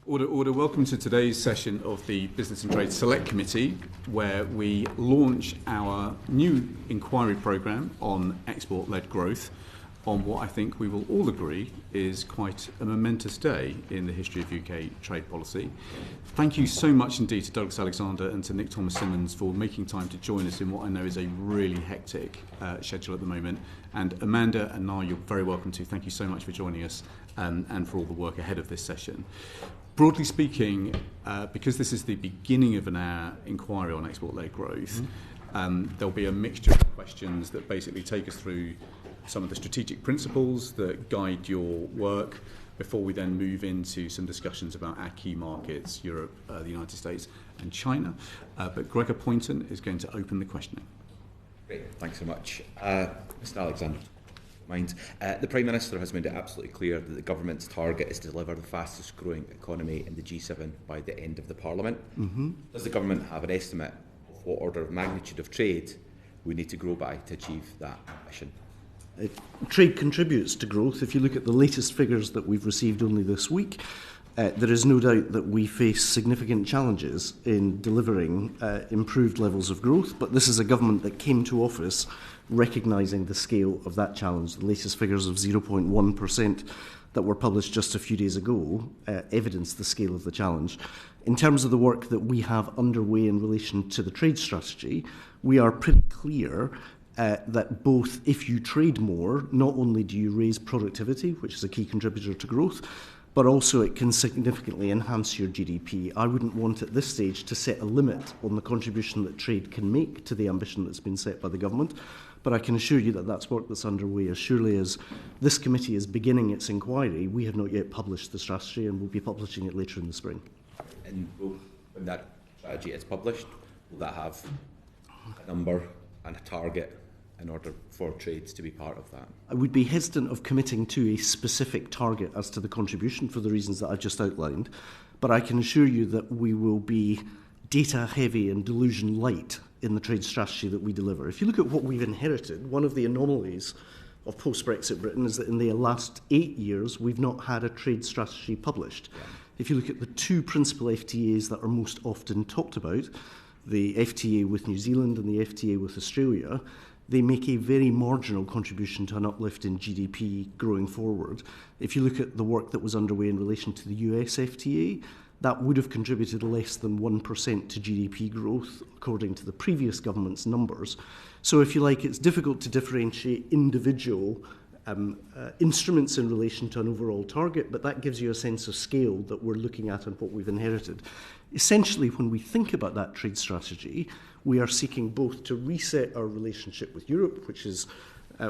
Order. Welcome to today's session of the Business and Trade Select Committee, where we launch our new inquiry programme on export-led growth, on what I think we will all agree is quite a momentous day in the history of UK trade policy. Thank you so much indeed to Douglas Alexander and to Nick Thomas-Symonds for making time to join us in what I know is a really hectic schedule at the moment. And Amanda and Niall, you're very welcome to. Thank you so much for joining us and for all the work ahead of this session. Broadly speaking, because this is the beginning of an inquiry on export-led growth, there'll be a mixture of questions that basically take us through some of the strategic principles that guide your work before we then move into some discussions about our key markets, Europe, the United States and China. But Gregor Poynton is going to open the questioning. Great, thanks so much. Mr. Alexander. The Prime Minister has made it absolutely clear that the government's target is to deliver the fastest growing economy in the G7 by the end of the Parliament. Does the government have an estimate of what order of magnitude of trade we need to grow by to achieve that mission? Trade contributes to growth. If you look at the latest figures that we've received only this week, there is no doubt that we face significant challenges in delivering improved levels of growth, but this is a government that came to office recognising the scale of that challenge. The latest figures of 0.1% that were published just a few days ago evidence the scale of the challenge. In terms of the work that we have underway in relation to the trade strategy, we are pretty clear that both if you trade more, not only do you raise productivity, which is a key contributor to growth, but also it can significantly enhance your GDP. I wouldn't want at this stage to set a limit on the contribution that trade can make to the ambition that's been set by the government, but I can assure you that that's work that's underway. As surely as this committee is beginning its inquiry, we have not yet published the strategy and we'll be publishing it later in the spring. And when that strategy is published, will that have a number and a target in order for trades to be part of that? I would be hesitant of committing to a specific target as to the contribution for the reasons that I've just outlined, but I can assure you that we will be data heavy and delusion light in the trade strategy that we deliver. If you look at what we've inherited, one of the anomalies of post-Brexit Britain is that in the last 8 years we've not had a trade strategy published. Yeah. If you look at the two principal FTAs that are most often talked about, the FTA with New Zealand and the FTA with Australia, they make a very marginal contribution to an uplift in GDP growing forward. If you look at the work that was underway in relation to the US FTA, that would have contributed less than 1% to GDP growth, according to the previous government's numbers. So if you like, it's difficult to differentiate individual instruments in relation to an overall target, but that gives you a sense of scale that we're looking at and what we've inherited. Essentially, when we think about that trade strategy, we are seeking both to reset our relationship with Europe, which is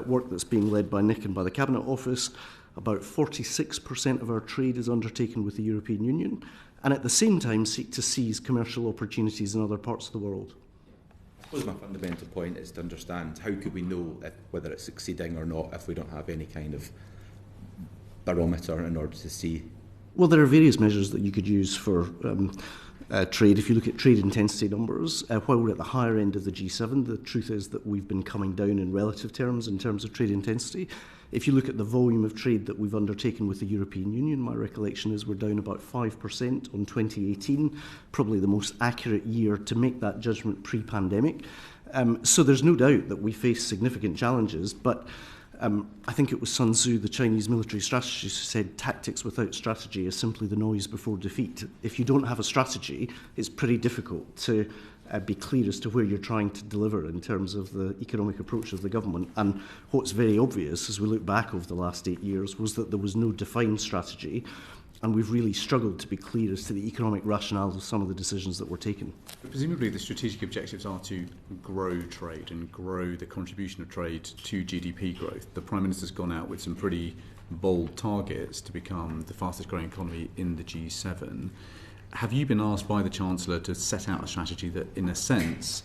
work that's being led by Nick and by the Cabinet Office. About 46% of our trade is undertaken with the European Union, and at the same time seek to seize commercial opportunities in other parts of the world. I suppose my fundamental point is to understand how could we know whether it's succeeding or not if we don't have any kind of barometer in order to see? Well, there are various measures that you could use for trade. If you look at trade intensity numbers, while we're at the higher end of the G7, the truth is that we've been coming down in relative terms in terms of trade intensity. If you look at the volume of trade that we've undertaken with the European Union, my recollection is we're down about 5% on 2018, probably the most accurate year to make that judgment pre-pandemic. So there's no doubt that we face significant challenges, but I think it was Sun Tzu, the Chinese military strategist, who said tactics without strategy is simply the noise before defeat. If you don't have a strategy, it's pretty difficult to be clear as to where you're trying to deliver in terms of the economic approach of the government. And what's very obvious as we look back over the last 8 years was that there was no defined strategy, and we've really struggled to be clear as to the economic rationale of some of the decisions that were taken. But presumably the strategic objectives are to grow trade and grow the contribution of trade to GDP growth. The Prime Minister's gone out with some pretty bold targets to become the fastest growing economy in the G7. Have you been asked by the Chancellor to set out a strategy that, in a sense,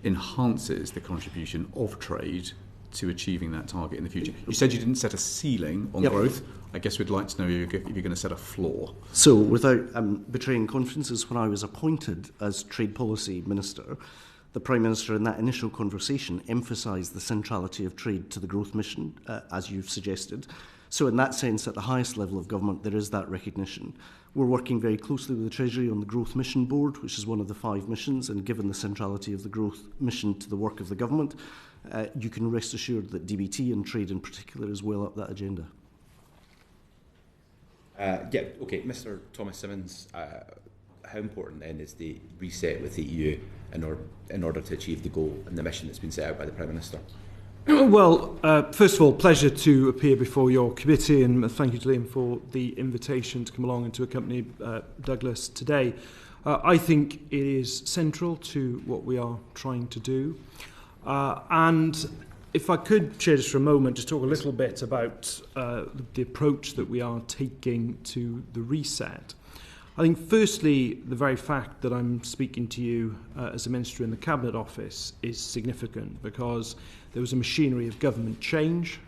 enhances the contribution of trade to achieving that target in the future? You said you didn't set a ceiling on growth. I guess we'd like to know if you're going to set a floor. So, without betraying confidences, when I was appointed as Trade Policy Minister, the Prime Minister in that initial conversation emphasised the centrality of trade to the growth mission, as you've suggested. So in that sense, at the highest level of government, there is that recognition. We're working very closely with the Treasury on the Growth Mission Board, which is one of the 5 missions, and given the centrality of the growth mission to the work of the government, you can rest assured that DBT and trade in particular is well up that agenda. Mr. Thomas-Symonds, how important then is the reset with the EU in order to achieve the goal and the mission that's been set out by the Prime Minister? Well, first of all, pleasure to appear before your committee, and thank you to Liam for the invitation to come along and to accompany Douglas today. I think it is central to what we are trying to do. And if I could, Chair, just for a moment, just talk a little bit about the approach that we are taking to the reset. I think, firstly, the very fact that I'm speaking to you as a Minister in the Cabinet Office is significant, because there was a machinery of government change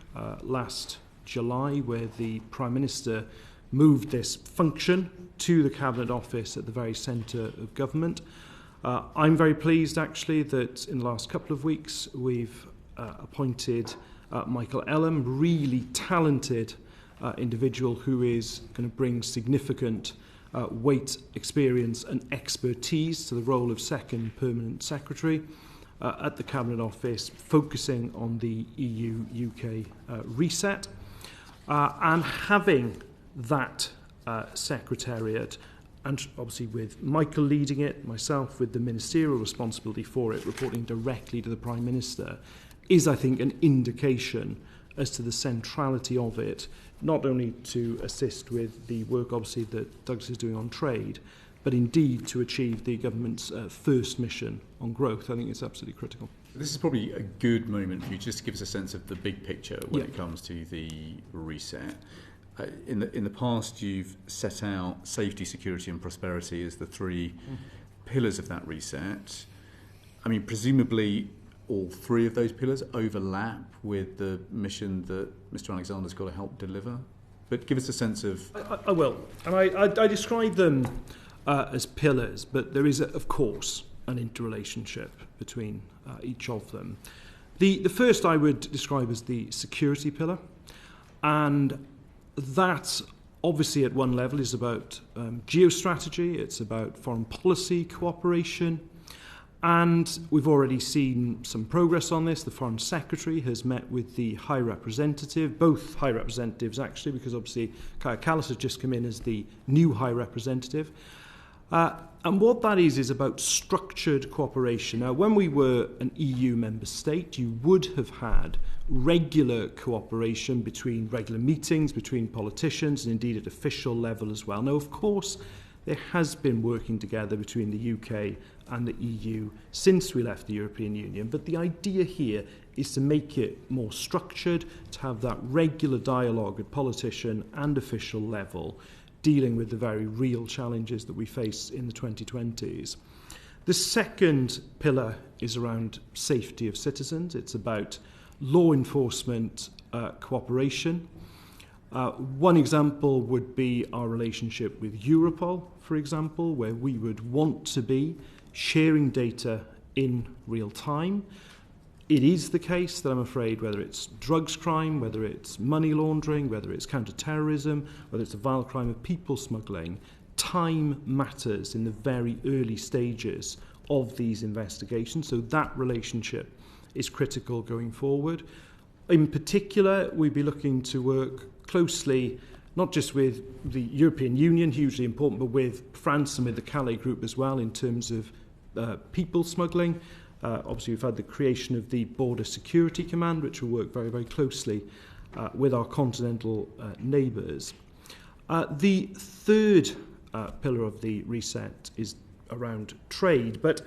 last July where the Prime Minister moved this function to the Cabinet Office at the very centre of government. I'm very pleased, actually, that in the last couple of weeks we've appointed Michael Ellum, really talented individual who is going to bring significant weight, experience and expertise to the role of second permanent secretary at the Cabinet Office, focusing on the EU-UK reset, and having that secretariat, and obviously with Michael leading it, myself with the ministerial responsibility for it, reporting directly to the Prime Minister, is, I think, an indication as to the centrality of it, not only to assist with the work, obviously, that Douglas is doing on trade, but indeed to achieve the government's first mission on growth. I think it's absolutely critical. This is probably a good moment for you just to give us a sense of the big picture when it comes to the reset. In the past, you've set out safety, security and prosperity as the 3 pillars of that reset. I mean, presumably all 3 of those pillars overlap with the mission that Mr. Alexander's got to help deliver. But give us a sense of... I will. And I describe them as pillars, but there is, of course, an interrelationship between each of them. The first I would describe as the security pillar, and that obviously at one level is about geostrategy, it's about foreign policy cooperation, and we've already seen some progress on this. The Foreign Secretary has met with the High Representative, both High Representatives actually, because obviously Kaja Kallas has just come in as the new High Representative. And what that is about structured cooperation. Now, when we were an EU member state, you would have had regular cooperation between regular meetings, between politicians, and indeed at official level as well. Now, of course, there has been working together between the UK and the EU since we left the European Union, but the idea here is to make it more structured, to have that regular dialogue at politician and official level, dealing with the very real challenges that we face in the 2020s. The second pillar is around safety of citizens. It's about law enforcement cooperation. One example would be our relationship with Europol, for example, where we would want to be sharing data in real time. It is the case that I'm afraid, whether it's drugs crime, whether it's money laundering, whether it's counter-terrorism, whether it's a vile crime of people smuggling, time matters in the very early stages of these investigations. So that relationship is critical going forward. In particular, we'd be looking to work closely, not just with the European Union, hugely important, but with France and with the Calais Group as well in terms of people smuggling. Obviously, we've had the creation of the Border Security Command, which will work very, very closely with our continental neighbours. The third pillar of the reset is around trade, but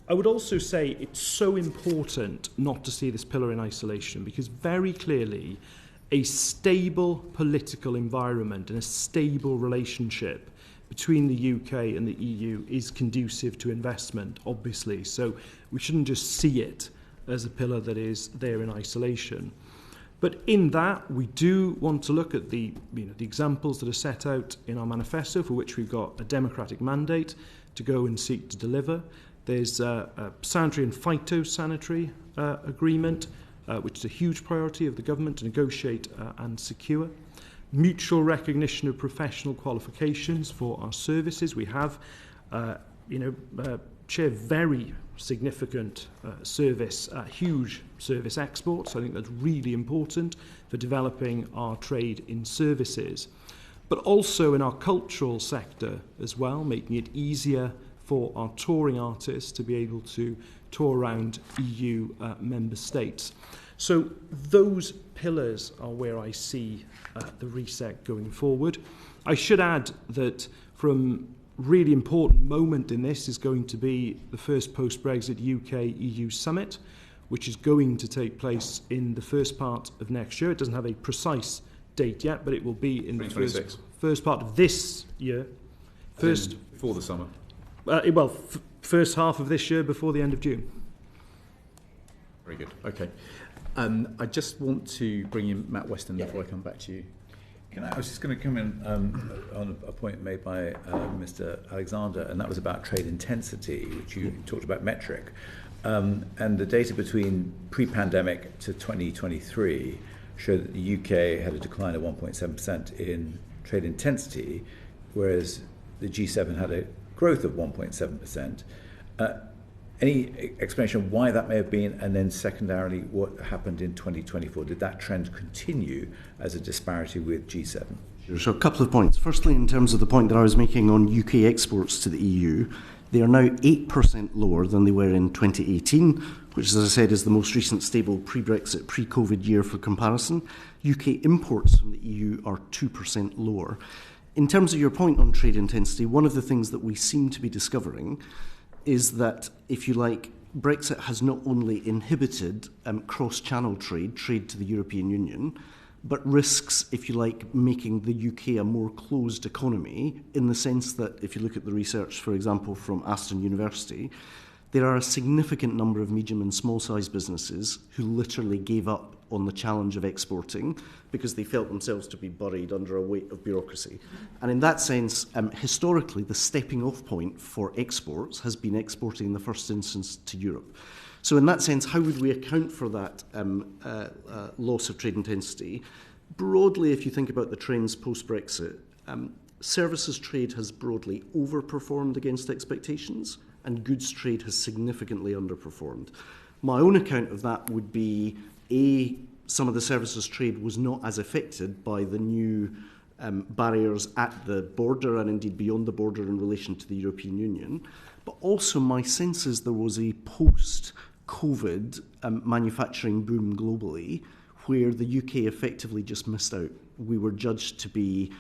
I would also say it's so important not to see this pillar in isolation, because very clearly a stable political environment and a stable relationship between the UK and the EU is conducive to investment, obviously. So we shouldn't just see it as a pillar that is there in isolation. But in that, we do want to look at the examples that are set out in our manifesto, for which we've got a democratic mandate to go and seek to deliver. There's a sanitary and phytosanitary agreement, which is a huge priority of the government to negotiate and secure. mutual recognition of professional qualifications for our services. We have, Chair, very significant huge service exports. I think that's really important for developing our trade in services, but also in our cultural sector as well, making it easier for our touring artists to be able to tour around EU member states. So those pillars are where I see the reset going forward. I should add that from really important moment in this is going to be the first post-Brexit UK-EU summit, which is going to take place in the first part of next year. It doesn't have a precise date yet, but it will be in the first part of this year. Before the summer. First half of this year, before the end of June. Very good. Okay. I just want to bring in Matt Weston before I come back to you. I was just going to come in on a point made by Mr. Alexander, and that was about trade intensity, which you talked about metric. And the data between pre-pandemic to 2023 showed that the UK had a decline of 1.7% in trade intensity, whereas the G7 had a growth of 1.7%. Any explanation of why that may have been, and then secondarily, what happened in 2024? Did that trend continue as a disparity with G7? Sure. So a couple of points. Firstly, in terms of the point that I was making on UK exports to the EU, they are now 8% lower than they were in 2018, which, as I said, is the most recent stable pre-Brexit, pre-COVID year for comparison. UK imports from the EU are 2% lower. In terms of your point on trade intensity, one of the things that we seem to be discovering is that, if you like, Brexit has not only inhibited cross-channel trade to the European Union, but risks, if you like, making the UK a more closed economy, in the sense that, if you look at the research, for example, from Aston University, there are a significant number of medium and small-sized businesses who literally gave up on the challenge of exporting because they felt themselves to be buried under a weight of bureaucracy. And in that sense, historically, the stepping-off point for exports has been exporting in the first instance to Europe. So in that sense, how would we account for that loss of trade intensity? Broadly, if you think about the trends post-Brexit, services trade has broadly overperformed against expectations, and goods trade has significantly underperformed. My own account of that would be, some of the services trade was not as affected by the new barriers at the border and indeed beyond the border in relation to the European Union. But also my sense is there was a post-COVID manufacturing boom globally where the UK effectively just missed out. We were judged to be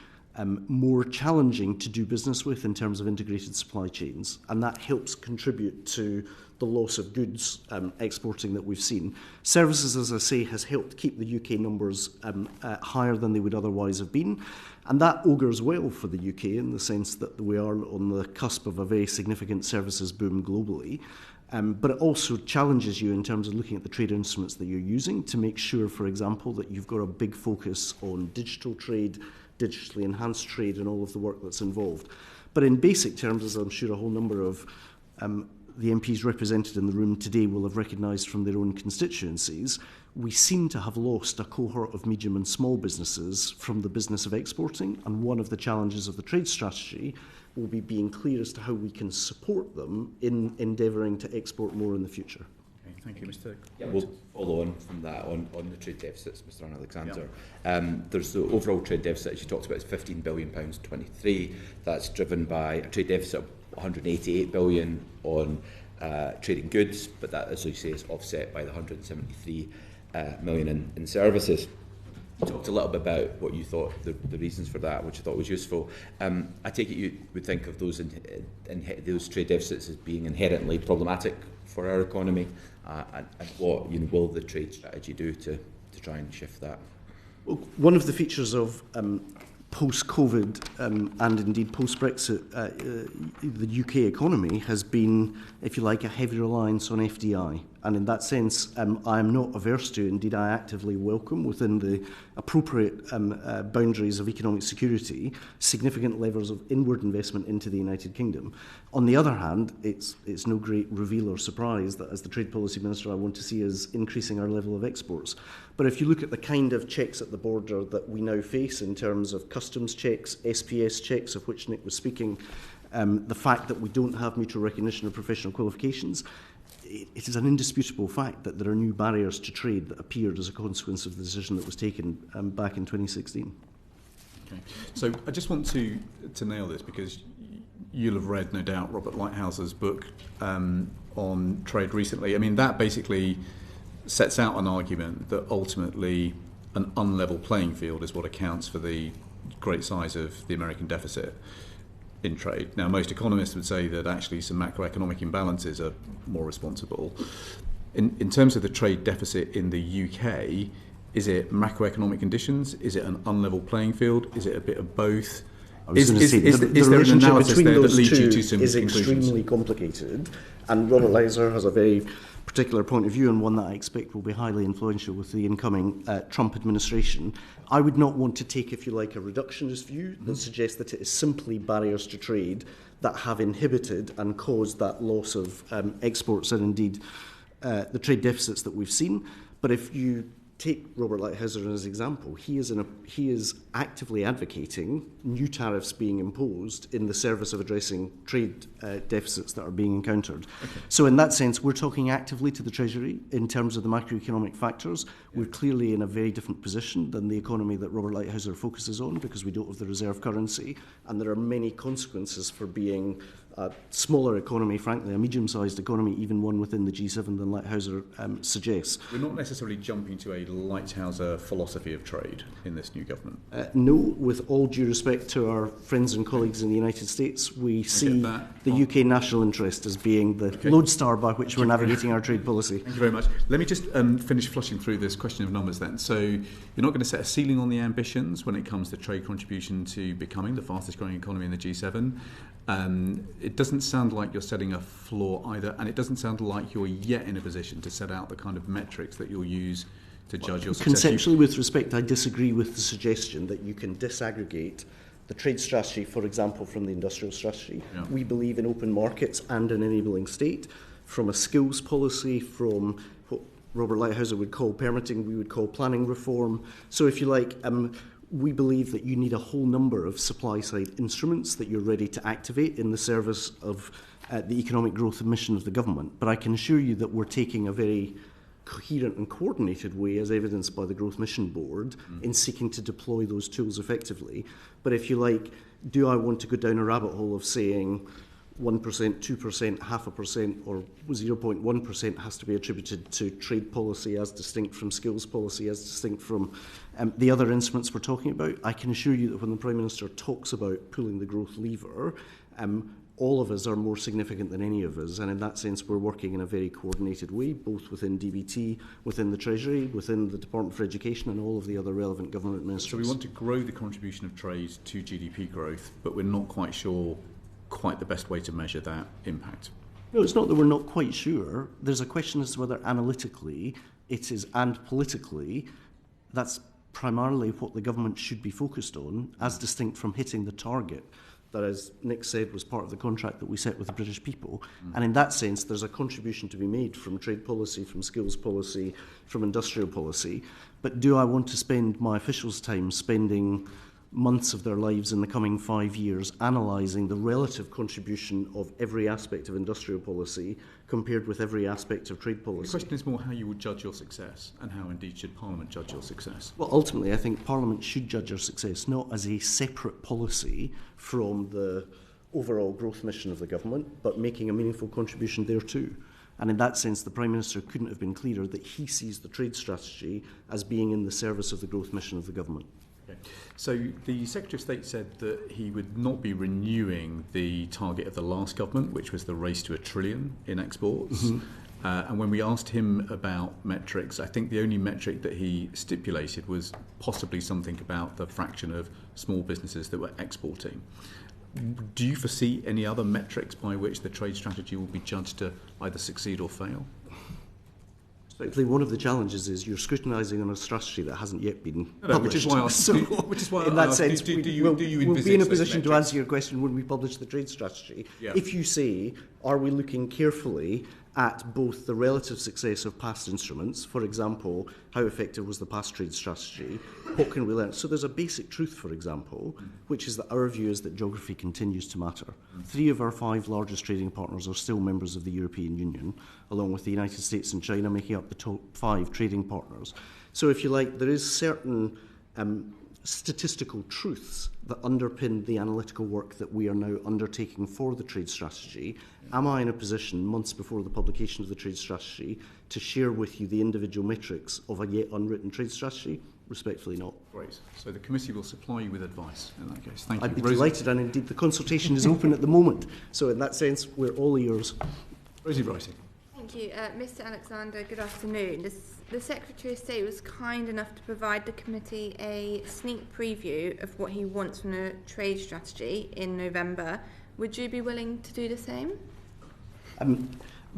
more challenging to do business with in terms of integrated supply chains, and that helps contribute to the loss of goods exporting that we've seen. Services, as I say, has helped keep the UK numbers higher than they would otherwise have been, and that augurs well for the UK in the sense that we are on the cusp of a very significant services boom globally. But it also challenges you in terms of looking at the trade instruments that you're using to make sure, for example, that you've got a big focus on digital trade, digitally enhanced trade, and all of the work that's involved. But in basic terms, as I'm sure a whole number of the MPs represented in the room today will have recognised from their own constituencies, we seem to have lost a cohort of medium and small businesses from the business of exporting, and one of the challenges of the trade strategy will be being clear as to how we can support them in endeavouring to export more in the future. Okay, thank you, Mr. Yeah, we'll follow on from that on the trade deficits, Mr. Alexander. There's the overall trade deficit, as you talked about, is £15 billion 23. That's driven by a trade deficit of £188 billion on trading goods, but that, as you say, is offset by the £173 million in services. You talked a little bit about what you thought the reasons for that, which I thought was useful. I take it you would think of those those trade deficits as being inherently problematic for our economy, and what will the trade strategy do to try and shift that? Well, one of the features of post-COVID and indeed post-Brexit, the UK economy has been, if you like, a heavy reliance on FDI. And in that sense, I am not averse to, indeed I actively welcome, within the appropriate boundaries of economic security, significant levels of inward investment into the United Kingdom. On the other hand, it's no great reveal or surprise that as the Trade Policy Minister I want to see us increasing our level of exports. But if you look at the kind of checks at the border that we now face in terms of customs checks, SPS checks, of which Nick was speaking, the fact that we don't have mutual recognition of professional qualifications, it is an indisputable fact that there are new barriers to trade that appeared as a consequence of the decision that was taken back in 2016. Okay. So I just want to nail this, because you'll have read, no doubt, Robert Lighthouse's book on trade recently. I mean, that basically sets out an argument that ultimately an unlevel playing field is what accounts for the great size of the American deficit in trade. Now, most economists would say that actually some macroeconomic imbalances are more responsible. In terms of the trade deficit in the UK, is it macroeconomic conditions? Is it an unlevel playing field? Is it a bit of both? Is there an analysis there that leads you to some conclusions? Extremely complicated, and Robert Lighthizer has a very particular point of view, and one that I expect will be highly influential with the incoming Trump administration. I would not want to take, if you like, a reductionist view that suggests that it is simply barriers to trade that have inhibited and caused that loss of exports and indeed the trade deficits that we've seen. But if you take Robert Lighthizer as an example, he is actively advocating new tariffs being imposed in the service of addressing trade deficits that are being encountered. Okay. So in that sense, we're talking actively to the Treasury in terms of the macroeconomic factors. We're clearly in a very different position than the economy that Robert Lighthizer focuses on, because we don't have the reserve currency, and there are many consequences for being a smaller economy, frankly, a medium-sized economy, even one within the G7 than Lighthizer suggests. We're not necessarily jumping to a Lighthizer philosophy of trade in this new government. No, with all due respect to our friends and colleagues in the United States, we see the UK national interest as being the lodestar by which we're navigating our trade policy. Thank you very much. Let me just finish flushing through this question of numbers then. So you're not going to set a ceiling on the ambitions when it comes to trade contribution to becoming the fastest growing economy in the G7. It doesn't sound like you're setting a floor either, and it doesn't sound like you're yet in a position to set out the kind of metrics that you'll use to judge your success. Conceptually, with respect, I disagree with the suggestion that you can disaggregate the trade strategy, for example, from the industrial strategy. Yeah. We believe in open markets and an enabling state. From a skills policy, from what Robert Lighthizer would call permitting, we would call planning reform. So if you like, we believe that you need a whole number of supply-side instruments that you're ready to activate in the service of the economic growth mission of the government. But I can assure you that we're taking a very coherent and coordinated way, as evidenced by the Growth Mission Board, in seeking to deploy those tools effectively. But if you like, do I want to go down a rabbit hole of saying 1%, 2%, 0.5%, or 0.1% has to be attributed to trade policy as distinct from skills policy, as distinct from the other instruments we're talking about? I can assure you that when the Prime Minister talks about pulling the growth lever, all of us are more significant than any of us, and in that sense we're working in a very coordinated way, both within DBT, within the Treasury, within the Department for Education, and all of the other relevant government ministries. So we want to grow the contribution of trade to GDP growth, but we're not quite sure the best way to measure that impact. No, it's not that we're not quite sure. There's a question as to whether analytically it is, and politically, that's primarily what the government should be focused on, as distinct from hitting the target that, as Nick said, was part of the contract that we set with the British people. And in that sense, there's a contribution to be made from trade policy, from skills policy, from industrial policy. But do I want to spend my officials' time spending months of their lives in the coming 5 years analysing the relative contribution of every aspect of industrial policy compared with every aspect of trade policy? The question is more how you would judge your success, and how indeed should Parliament judge your success. Well, ultimately, I think Parliament should judge our success not as a separate policy from the overall growth mission of the government, but making a meaningful contribution there too. And in that sense, the Prime Minister couldn't have been clearer that he sees the trade strategy as being in the service of the growth mission of the government. So the Secretary of State said that he would not be renewing the target of the last government, which was the race to $1 trillion in exports. Mm-hmm. And when we asked him about metrics, I think the only metric that he stipulated was possibly something about the fraction of small businesses that were exporting. Do you foresee any other metrics by which the trade strategy will be judged to either succeed or fail? Respectfully, one of the challenges is you're scrutinising on a strategy that hasn't yet been published. Which is why I asked. In that sense, do you we'll be in a position to metrics? answer your question when we publish the trade strategy. Yeah. If you say, are we looking carefully at both the relative success of past instruments, for example, how effective was the past trade strategy, what can we learn? So there's a basic truth, for example, which is that our view is that geography continues to matter. 3 of our 5 largest trading partners are still members of the European Union, along with the United States and China making up the top 5 trading partners. So if you like, there is certain statistical truths that underpin the analytical work that we are now undertaking for the trade strategy. Am I in a position, months before the publication of the trade strategy, to share with you the individual metrics of a yet unwritten trade strategy? Respectfully not. Great. So the committee will supply you with advice in that case. Thank you. I'd be Rosie. delighted, and indeed the consultation is open at the moment. So in that sense, we're all ears. Rosie Brighting. Thank you. Mr Alexander, good afternoon. The Secretary of State was kind enough to provide the committee a sneak preview of what he wants from the trade strategy in November. Would you be willing to do the same?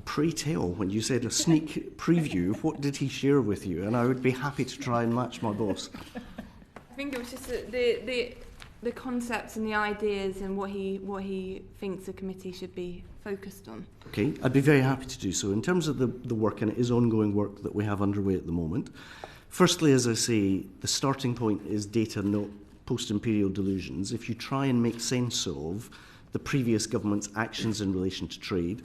Pray tell, when you said a sneak preview, what did he share with you? And I would be happy to try and match my boss. I think it was just the concepts and the ideas and what he thinks the committee should be focused on. Okay, I'd be very happy to do so. In terms of the work, and it is ongoing work that we have underway at the moment, firstly, as I say, the starting point is data, not post-imperial delusions. If you try and make sense of the previous government's actions in relation to trade,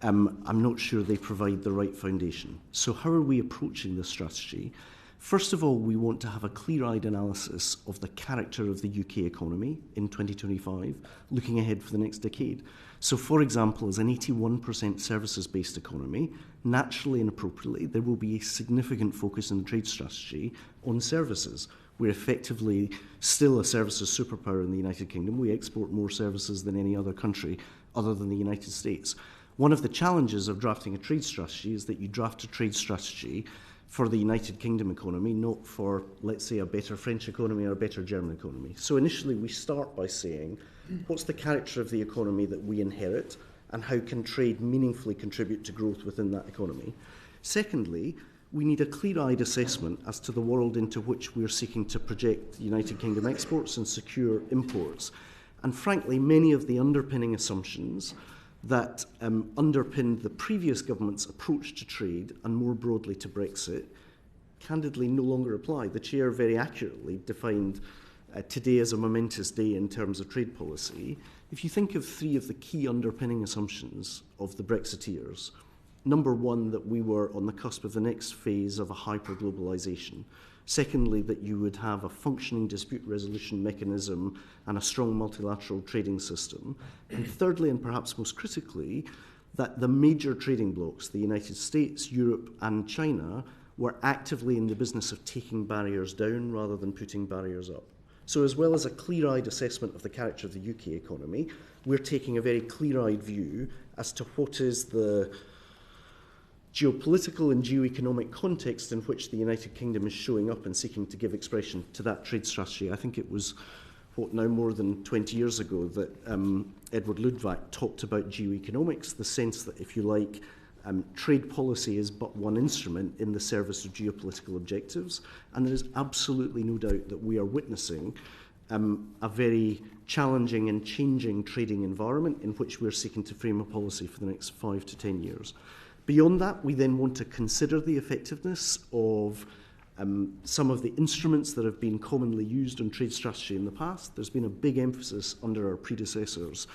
I'm not sure they provide the right foundation. So how are we approaching this strategy? First of all, we want to have a clear-eyed analysis of the character of the UK economy in 2025, looking ahead for the next decade. So, for example, as an 81% services-based economy, naturally and appropriately, there will be a significant focus in the trade strategy on services. We're effectively still a services superpower in the United Kingdom. We export more services than any other country other than the United States. One of the challenges of drafting a trade strategy is that you draft a trade strategy for the United Kingdom economy, not for, let's say, a better French economy or a better German economy. So initially we start by saying, what's the character of the economy that we inherit, and how can trade meaningfully contribute to growth within that economy? Secondly, we need a clear-eyed assessment as to the world into which we're seeking to project United Kingdom exports and secure imports. And frankly, many of the underpinning assumptions that underpinned the previous government's approach to trade and more broadly to Brexit candidly no longer apply. The Chair very accurately defined today as a momentous day in terms of trade policy. If you think of 3 of the key underpinning assumptions of the Brexiteers, number 1, that we were on the cusp of the next phase of a hyper-globalisation. Secondly, that you would have a functioning dispute resolution mechanism and a strong multilateral trading system. And thirdly, and perhaps most critically, that the major trading blocs, the United States, Europe and China, were actively in the business of taking barriers down rather than putting barriers up. So as well as a clear-eyed assessment of the character of the UK economy, we're taking a very clear-eyed view as to what is the geopolitical and geoeconomic context in which the United Kingdom is showing up and seeking to give expression to that trade strategy. I think it was, now more than 20 years ago that Edward Ludwig talked about geoeconomics, the sense that, if you like, trade policy is but one instrument in the service of geopolitical objectives. And there is absolutely no doubt that we are witnessing a very challenging and changing trading environment in which we're seeking to frame a policy for the next 5 to 10 years. Beyond that, we then want to consider the effectiveness of some of the instruments that have been commonly used on trade strategy in the past. There's been a big emphasis under our predecessors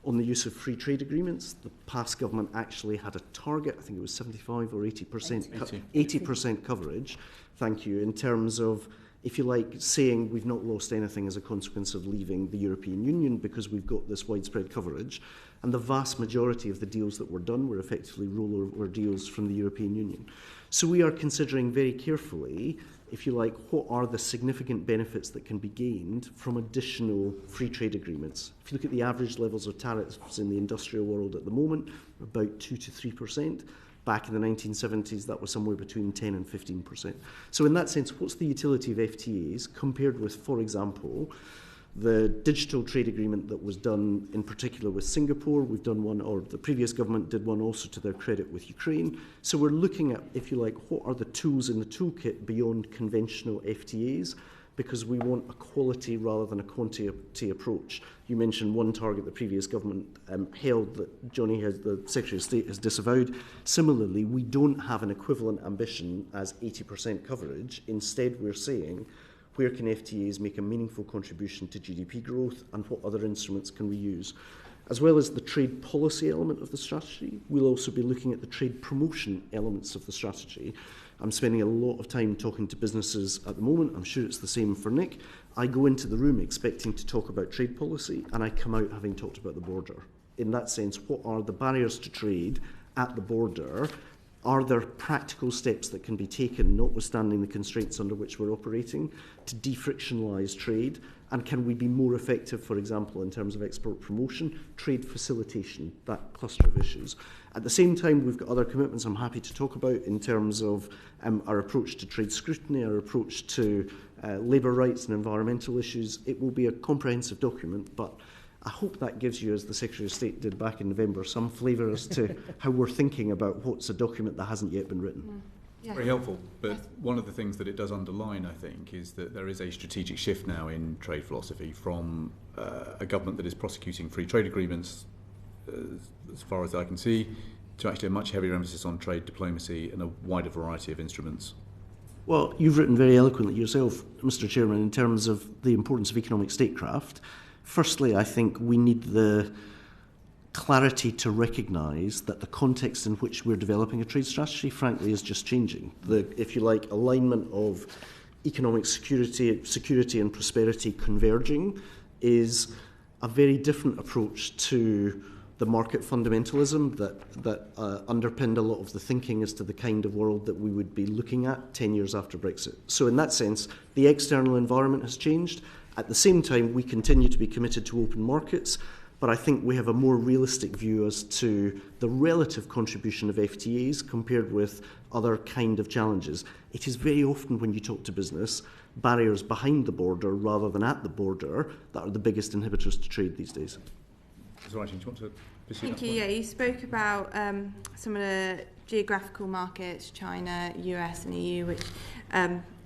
on the use of free trade agreements. The past government actually had a target, I think it was 75 or 80% coverage, thank you, in terms of, if you like, saying we've not lost anything as a consequence of leaving the European Union because we've got this widespread coverage. And the vast majority of the deals that were done were effectively rollover deals from the European Union. So we are considering very carefully, if you like, what are the significant benefits that can be gained from additional free trade agreements. If you look at the average levels of tariffs in the industrial world at the moment, about 2 to 3%. Back in the 1970s, that was somewhere between 10 and 15%. So in that sense, what's the utility of FTAs compared with, for example, The digital trade agreement that was done in particular with Singapore, we've done one, or the previous government did one also to their credit with Ukraine. So we're looking at, if you like, what are the tools in the toolkit beyond conventional FTAs, because we want a quality rather than a quantity approach. You mentioned one target the previous government held that Johnny, the Secretary of State, has disavowed. Similarly, we don't have an equivalent ambition as 80% coverage. Instead, we're saying, where can FTAs make a meaningful contribution to GDP growth, and what other instruments can we use? As well as the trade policy element of the strategy, we'll also be looking at the trade promotion elements of the strategy. I'm spending a lot of time talking to businesses at the moment. I'm sure it's the same for Nick. I go into the room expecting to talk about trade policy, and I come out having talked about the border. In that sense, what are the barriers to trade at the border? Are there practical steps that can be taken, notwithstanding the constraints under which we're operating, to de-frictionalise trade? And can we be more effective, for example, in terms of export promotion, trade facilitation, that cluster of issues? At the same time, we've got other commitments I'm happy to talk about in terms of our approach to trade scrutiny, our approach to labour rights and environmental issues. It will be a comprehensive document, but I hope that gives you, as the Secretary of State did back in November, some flavour as to how we're thinking about what's a document that hasn't yet been written. Yeah. Very helpful, but one of the things that it does underline, I think, is that there is a strategic shift now in trade philosophy from a government that is prosecuting free trade agreements, as far as I can see, to actually a much heavier emphasis on trade diplomacy and a wider variety of instruments. Well, you've written very eloquently yourself, Mr. Chairman, in terms of the importance of economic statecraft. Firstly, I think we need the clarity to recognise that the context in which we're developing a trade strategy, frankly, is just changing. The, if you like, alignment of economic security and prosperity converging is a very different approach to the market fundamentalism that underpinned a lot of the thinking as to the kind of world that we would be looking at 10 years after Brexit. So in that sense, the external environment has changed. At the same time, we continue to be committed to open markets, but I think we have a more realistic view as to the relative contribution of FTAs compared with other kind of challenges. It is very often, when you talk to business, barriers behind the border rather than at the border that are the biggest inhibitors to trade these days. Do you want to pursue Thank that you. point? Yeah, you spoke about some of the geographical markets, China, US and EU, which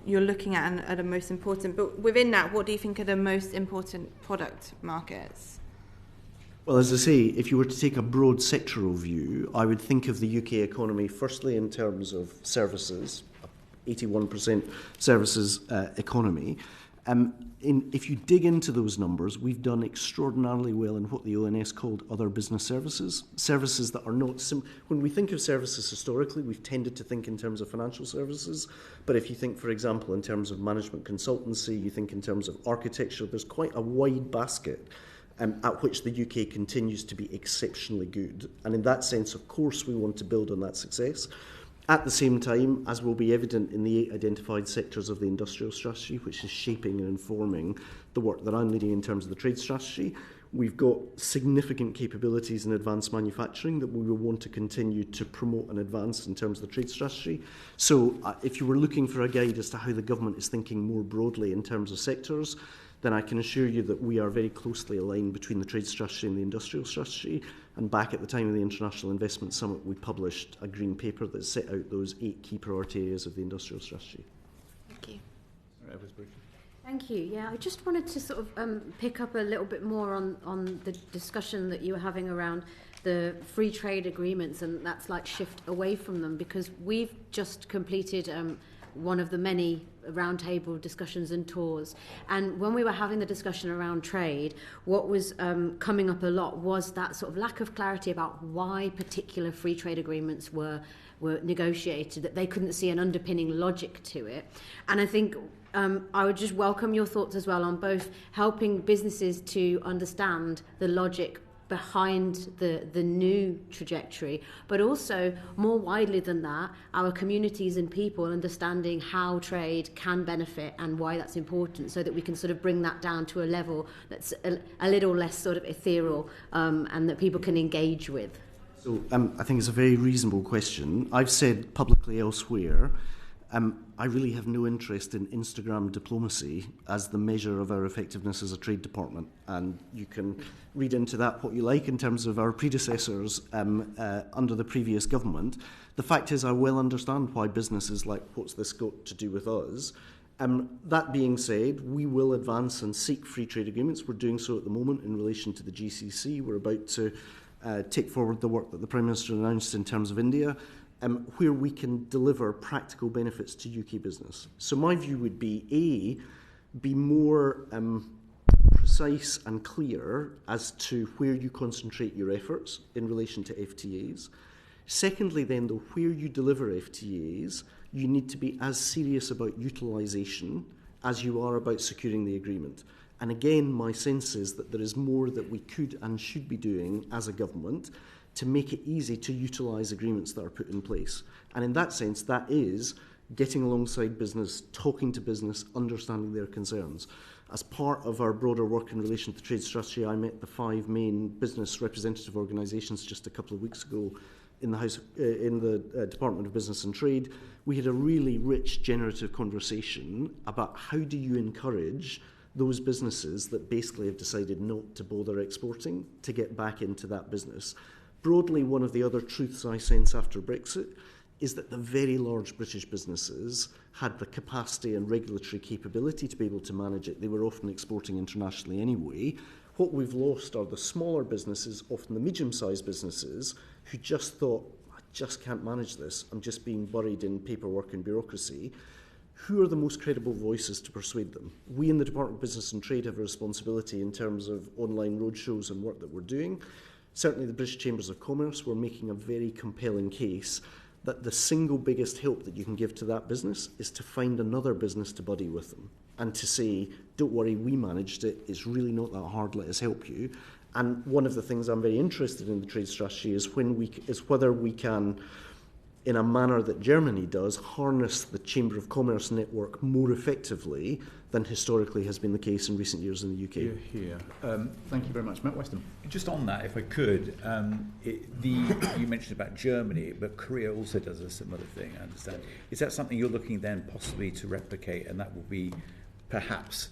you're looking at and are the most important. But within that, what do you think are the most important product markets? Well, as I say, if you were to take a broad sectoral view, I would think of the UK economy firstly in terms of services, 81% services economy. If you dig into those numbers, we've done extraordinarily well in what the ONS called other business services, services that are not... When we think of services historically, we've tended to think in terms of financial services, but if you think, for example, in terms of management consultancy, you think in terms of architecture, there's quite a wide basket at which the UK continues to be exceptionally good. And in that sense, of course, we want to build on that success. At the same time, as will be evident in the 8 identified sectors of the industrial strategy, which is shaping and informing the work that I'm leading in terms of the trade strategy, we've got significant capabilities in advanced manufacturing that we will want to continue to promote and advance in terms of the trade strategy. So if you were looking for a guide as to how the government is thinking more broadly in terms of sectors, then I can assure you that we are very closely aligned between the trade strategy and the industrial strategy. And back at the time of the International Investment Summit, we published a green paper that set out those 8 key priority areas of the industrial strategy. Thank you. Thank you. Yeah, I just wanted to sort of pick up a little bit more on the discussion that you were having around the free trade agreements and that slight shift away from them, because we've just completed one of the many roundtable discussions and tours. And when we were having the discussion around trade, what was coming up a lot was that sort of lack of clarity about why particular free trade agreements were negotiated, that they couldn't see an underpinning logic to it. And I think I would just welcome your thoughts as well on both helping businesses to understand the logic behind the new trajectory, but also more widely than that, our communities and people understanding how trade can benefit and why that's important, so that we can sort of bring that down to a level that's a little less sort of ethereal and that people can engage with. So I think it's a very reasonable question. I've said publicly elsewhere I really have no interest in Instagram diplomacy as the measure of our effectiveness as a trade department. And you can read into that what you like in terms of our predecessors under the previous government. The fact is, I well understand why businesses like, what's this got to do with us? That being said, we will advance and seek free trade agreements. We're doing so at the moment in relation to the GCC. We're about to take forward the work that the Prime Minister announced in terms of India, where we can deliver practical benefits to UK business. So my view would be, A, be more precise and clear as to where you concentrate your efforts in relation to FTAs. Secondly, then, though, where you deliver FTAs, you need to be as serious about utilisation as you are about securing the agreement. And again, my sense is that there is more that we could and should be doing as a government to make it easy to utilise agreements that are put in place. And in that sense, that is getting alongside business, talking to business, understanding their concerns. As part of our broader work in relation to trade strategy, I met the 5 main business representative organisations just a couple of weeks ago in the Department of Business and Trade. We had a really rich, generative conversation about how do you encourage those businesses that basically have decided not to bother exporting to get back into that business. Broadly, one of the other truths I sense after Brexit is that the very large British businesses had the capacity and regulatory capability to be able to manage it. They were often exporting internationally anyway. What we've lost are the smaller businesses, often the medium-sized businesses, who just thought, I just can't manage this. I'm just being buried in paperwork and bureaucracy. Who are the most credible voices to persuade them? We in the Department of Business and Trade have a responsibility in terms of online roadshows and work that we're doing. Certainly the British Chambers of Commerce were making a very compelling case that the single biggest help that you can give to that business is to find another business to buddy with them and to say, don't worry, we managed it, it's really not that hard, let us help you. And one of the things I'm very interested in the trade strategy is whether we can, in a manner that Germany does, harness the Chamber of Commerce network more effectively than historically has been the case in recent years in the UK. Here. Thank you very much. Matt Weston. Just on that, if I could, you mentioned about Germany, but Korea also does a similar thing, I understand. Is that something you're looking then possibly to replicate, and that will be perhaps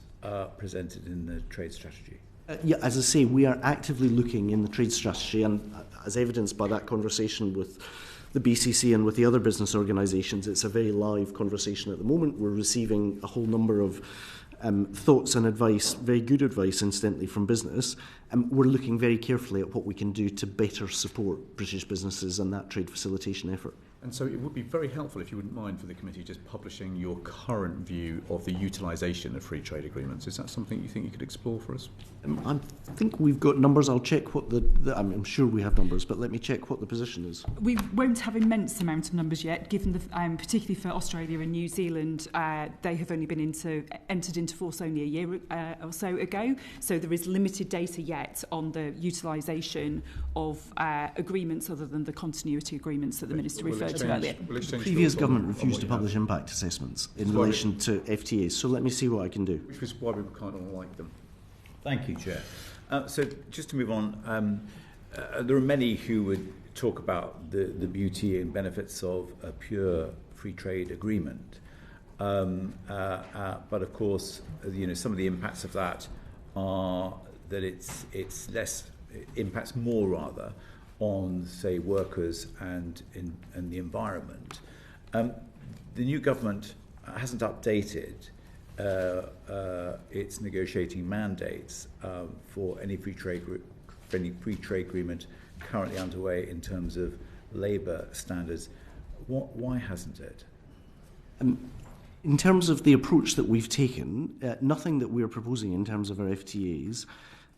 presented in the trade strategy? Yeah, as I say, we are actively looking in the trade strategy, and as evidenced by that conversation with the BCC and with the other business organisations, it's a very live conversation at the moment. We're receiving a whole number of thoughts and advice, very good advice, incidentally, from business. We're looking very carefully at what we can do to better support British businesses and that trade facilitation effort. And so it would be very helpful, if you wouldn't mind, for the committee just publishing your current view of the utilisation of free trade agreements. Is that something you think you could explore for us? I think we've got numbers. I'll check what I'm sure we have numbers, but let me check what the position is. We won't have immense amount of numbers yet, given the particularly for Australia and New Zealand, they have only been entered into force only a year or so ago. So there is limited data yet on the utilisation of agreements other than the continuity agreements that the Minister referred to earlier. The previous government refused to publish impact assessments in relation to FTAs, so let me see what I can do. Which was why we kind of like them. Thank you, Chair. So just to move on, there are many who would talk about the beauty and benefits of a pure free trade agreement. But of course, some of the impacts of that are that it impacts more rather on, say, workers and the environment. The new government hasn't updated its negotiating mandates for any free trade agreement currently underway in terms of labour standards. Why hasn't it? In terms of the approach that we've taken, nothing that we're proposing in terms of our FTAs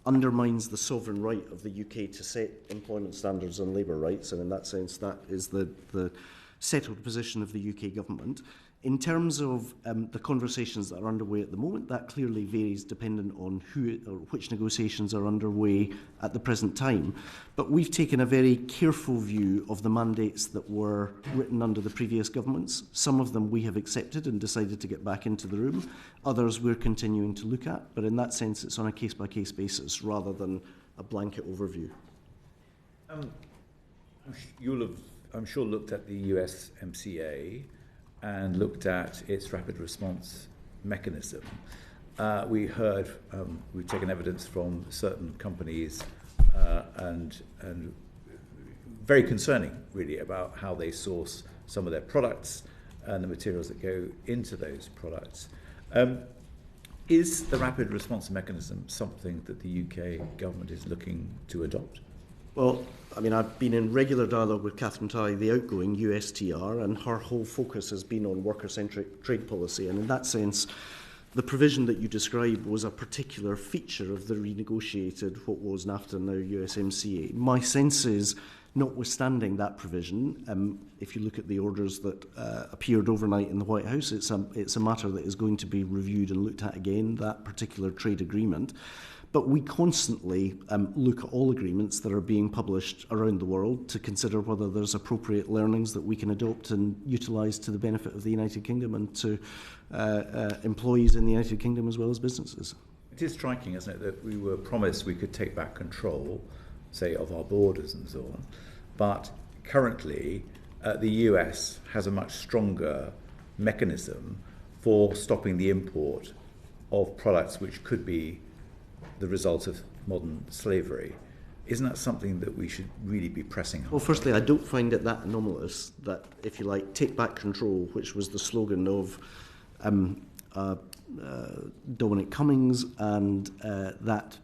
undermines the sovereign right of the UK to set employment standards and labour rights, and in that sense that is the settled position of the UK government. In terms of the conversations that are underway at the moment, that clearly varies dependent on who or which negotiations are underway at the present time. But we've taken a very careful view of the mandates that were written under the previous governments. Some of them we have accepted and decided to get back into the room. Others we're continuing to look at. But in that sense, it's on a case-by-case basis rather than a blanket overview. You'll have, I'm sure, looked at the USMCA. and looked at its rapid response mechanism, we've taken evidence from certain companies and very concerning, really, about how they source some of their products and the materials that go into those products. Is the rapid response mechanism something that the UK government is looking to adopt? Well, I mean, I've been in regular dialogue with Catherine Tai, the outgoing USTR, and her whole focus has been on worker-centric trade policy. And in that sense, the provision that you described was a particular feature of the renegotiated, what was NAFTA, now USMCA. My sense is, notwithstanding that provision, if you look at the orders that appeared overnight in the White House, it's a matter that is going to be reviewed and looked at again, that particular trade agreement. But we constantly look at all agreements that are being published around the world to consider whether there's appropriate learnings that we can adopt and utilise to the benefit of the United Kingdom and to employees in the United Kingdom as well as businesses. It is striking, isn't it, that we were promised we could take back control, say, of our borders and so on. But currently, the US has a much stronger mechanism for stopping the import of products which could be the result of modern slavery. Isn't that something that we should really be pressing hard? Well, firstly, I don't find it that anomalous that, if you like, take back control, which was the slogan of Dominic Cummings and that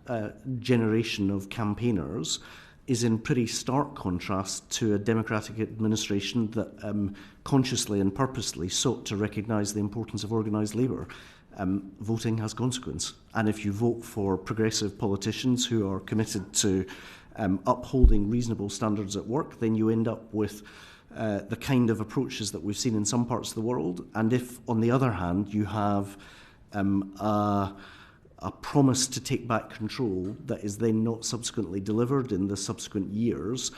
generation of campaigners, is in pretty stark contrast to a democratic administration that consciously and purposely sought to recognise the importance of organised labour. Voting has consequence, and if you vote for progressive politicians who are committed to upholding reasonable standards at work, then you end up with the kind of approaches that we've seen in some parts of the world. And if, on the other hand, you have a promise to take back control that is then not subsequently delivered in the subsequent years,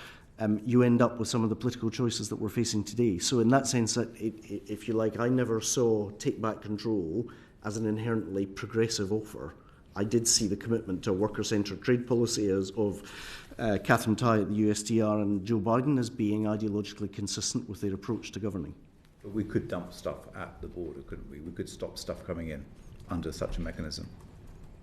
you end up with some of the political choices that we're facing today. So in that sense, if you like, I never saw take back control as an inherently progressive offer. I did see the commitment to a worker-centred trade policy as of Catherine Tai at the USTR and Joe Biden as being ideologically consistent with their approach to governing. But we could dump stuff at the border, couldn't we? We could stop stuff coming in under such a mechanism.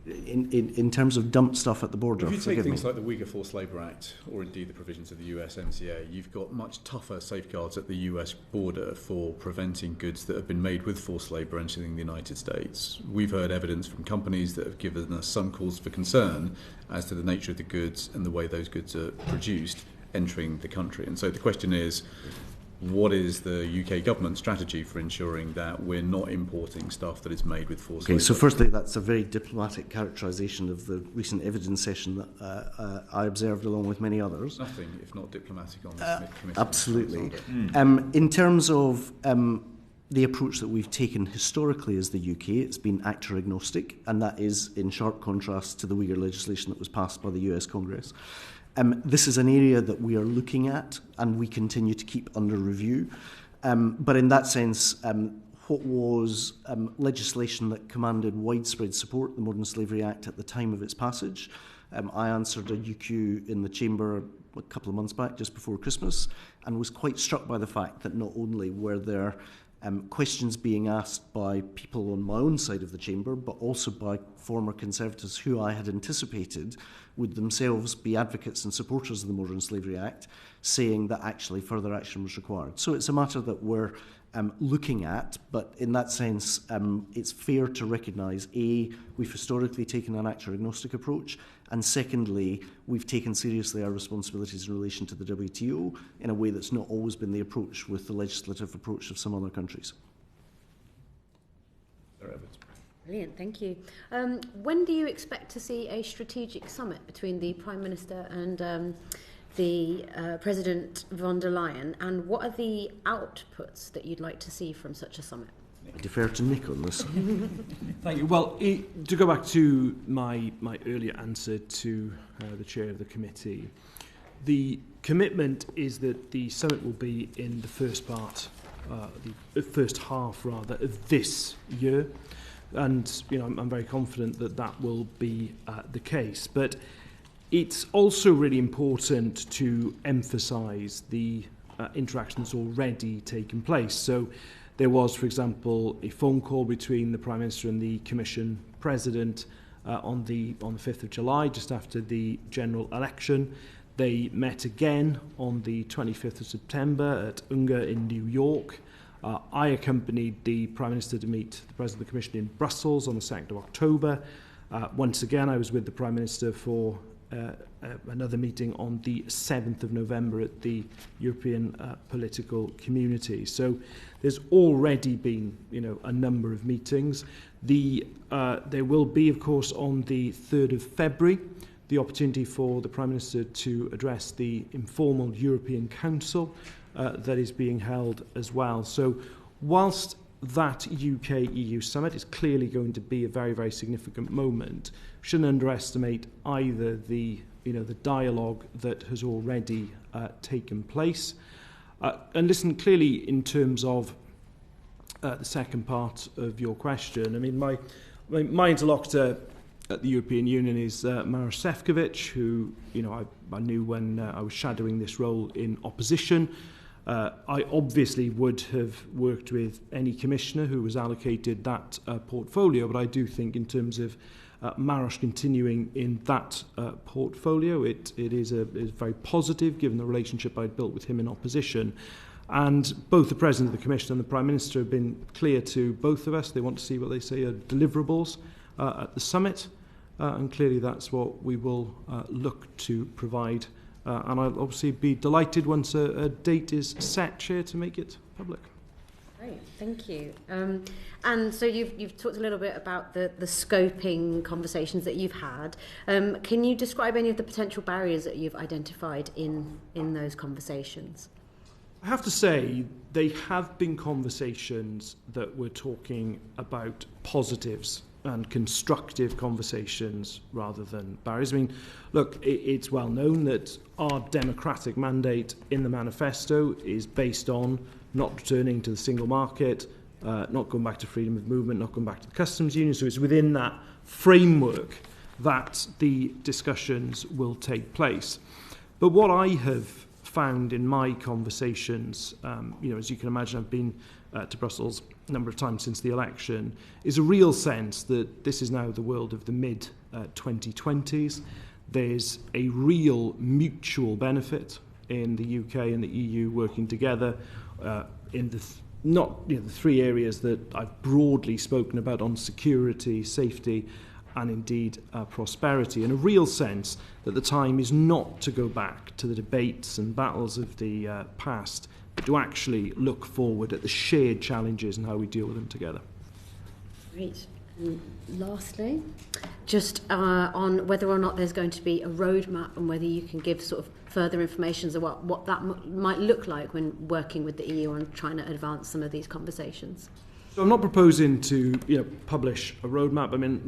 In terms of dump stuff at the border, if you take things like the Uyghur Forced Labour Act or indeed the provisions of the USMCA, you've got much tougher safeguards at the US border for preventing goods that have been made with forced labour entering the United States. We've heard evidence from companies that have given us some cause for concern as to the nature of the goods and the way those goods are produced entering the country. And so the question is, what is the UK government strategy for ensuring that we're not importing stuff that is made with forced labour? So firstly, that's a very diplomatic characterisation of the recent evidence session that I observed along with many others. Nothing if not diplomatic on this committee. Absolutely. In terms of the approach that we've taken historically as the UK, it's been actor agnostic, and that is in sharp contrast to the Uyghur legislation that was passed by the US Congress. This is an area that we are looking at and we continue to keep under review. But in that sense, what was legislation that commanded widespread support, the Modern Slavery Act, at the time of its passage, I answered a UQ in the Chamber a couple of months back, just before Christmas, and was quite struck by the fact that not only were there questions being asked by people on my own side of the chamber, but also by former Conservatives who I had anticipated would themselves be advocates and supporters of the Modern Slavery Act, saying that actually further action was required. So it's a matter that we're looking at, but in that sense, it's fair to recognise, A, we've historically taken an actor-agnostic approach, and secondly, we've taken seriously our responsibilities in relation to the WTO in a way that's not always been the approach with the legislative approach of some other countries. Brilliant, thank you. When do you expect to see a strategic summit between the Prime Minister and the President von der Leyen, and what are the outputs that you'd like to see from such a summit? I defer to Nick on this. Thank you. Well, to go back to my earlier answer to the chair of the committee, the commitment is that the summit will be in the first half of this year, and I'm very confident that that will be the case. But it's also really important to emphasise the interactions already taking place. So There was, for example, a phone call between the Prime Minister and the Commission President on the 5th of July, just after the general election. They met again on the 25th of September at UNGA in New York. I accompanied the Prime Minister to meet the President of the Commission in Brussels on the 2nd of October. Once again, I was with the Prime Minister for another meeting on the 7th of November at the European Political Community. So there's already been, a number of meetings. There will be, of course, on the 3rd of February, the opportunity for the Prime Minister to address the informal European Council that is being held as well. So whilst that UK-EU summit is clearly going to be a very, very significant moment, we shouldn't underestimate either the dialogue that has already taken place. And listen, clearly in terms of the second part of your question, I mean, my interlocutor at the European Union is Maroš Šefčovič, who I knew when I was shadowing this role in opposition. I obviously would have worked with any commissioner who was allocated that portfolio, but I do think in terms of Maroš continuing in that portfolio, it is very positive given the relationship I'd built with him in opposition. And both the President of the Commission and the Prime Minister have been clear to both of us. They want to see what they say are deliverables at the summit, and clearly that's what we will look to provide. And I'll obviously be delighted once a date is set, Chair, to make it public. Great, thank you. And so you've talked a little bit about the scoping conversations that you've had. Can you describe any of the potential barriers that you've identified in those conversations? I have to say, they have been conversations that were talking about positives and constructive conversations rather than barriers. I mean, look, it's well known that our democratic mandate in the manifesto is based on not returning to the single market, not going back to freedom of movement, not going back to the customs union. So it's within that framework that the discussions will take place. But what I have found in my conversations, as you can imagine, I've been to Brussels a number of times since the election, is a real sense that this is now the world of the mid-2020s. There's a real mutual benefit in the UK and the EU working together in the three areas that I've broadly spoken about on security, safety, and indeed prosperity, and a real sense that the time is not to go back to the debates and battles of the past, but to actually look forward at the shared challenges and how we deal with them together. Great. And lastly, just on whether or not there's going to be a roadmap and whether you can give sort of further information about what that might look like when working with the EU on trying to advance some of these conversations. So I'm not proposing to publish a roadmap. I mean,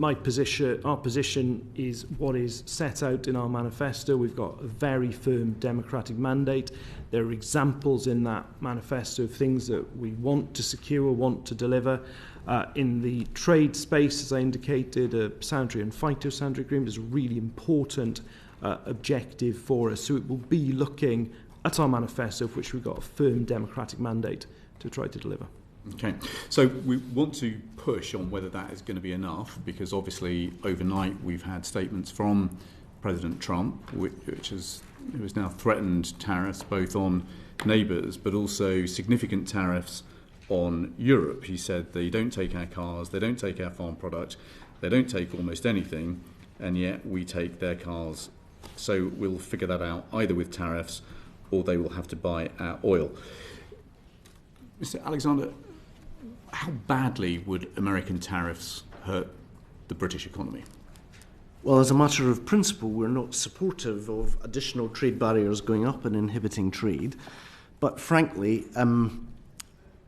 our position is what is set out in our manifesto. We've got a very firm democratic mandate. There are examples in that manifesto of things that we want to secure, want to deliver. In the trade space, as I indicated, a sanitary and phytosanitary agreement is a really important objective for us. So it will be looking at our manifesto, of which we've got a firm democratic mandate to try to deliver. Okay, so we want to push on whether that is going to be enough, because obviously overnight we've had statements from President Trump, who has now threatened tariffs both on neighbours but also significant tariffs on Europe. He said they don't take our cars, they don't take our farm products, they don't take almost anything, and yet we take their cars. So we'll figure that out either with tariffs or they will have to buy our oil. Mr. Alexander, how badly would American tariffs hurt the British economy? Well, as a matter of principle, we're not supportive of additional trade barriers going up and inhibiting trade. But frankly,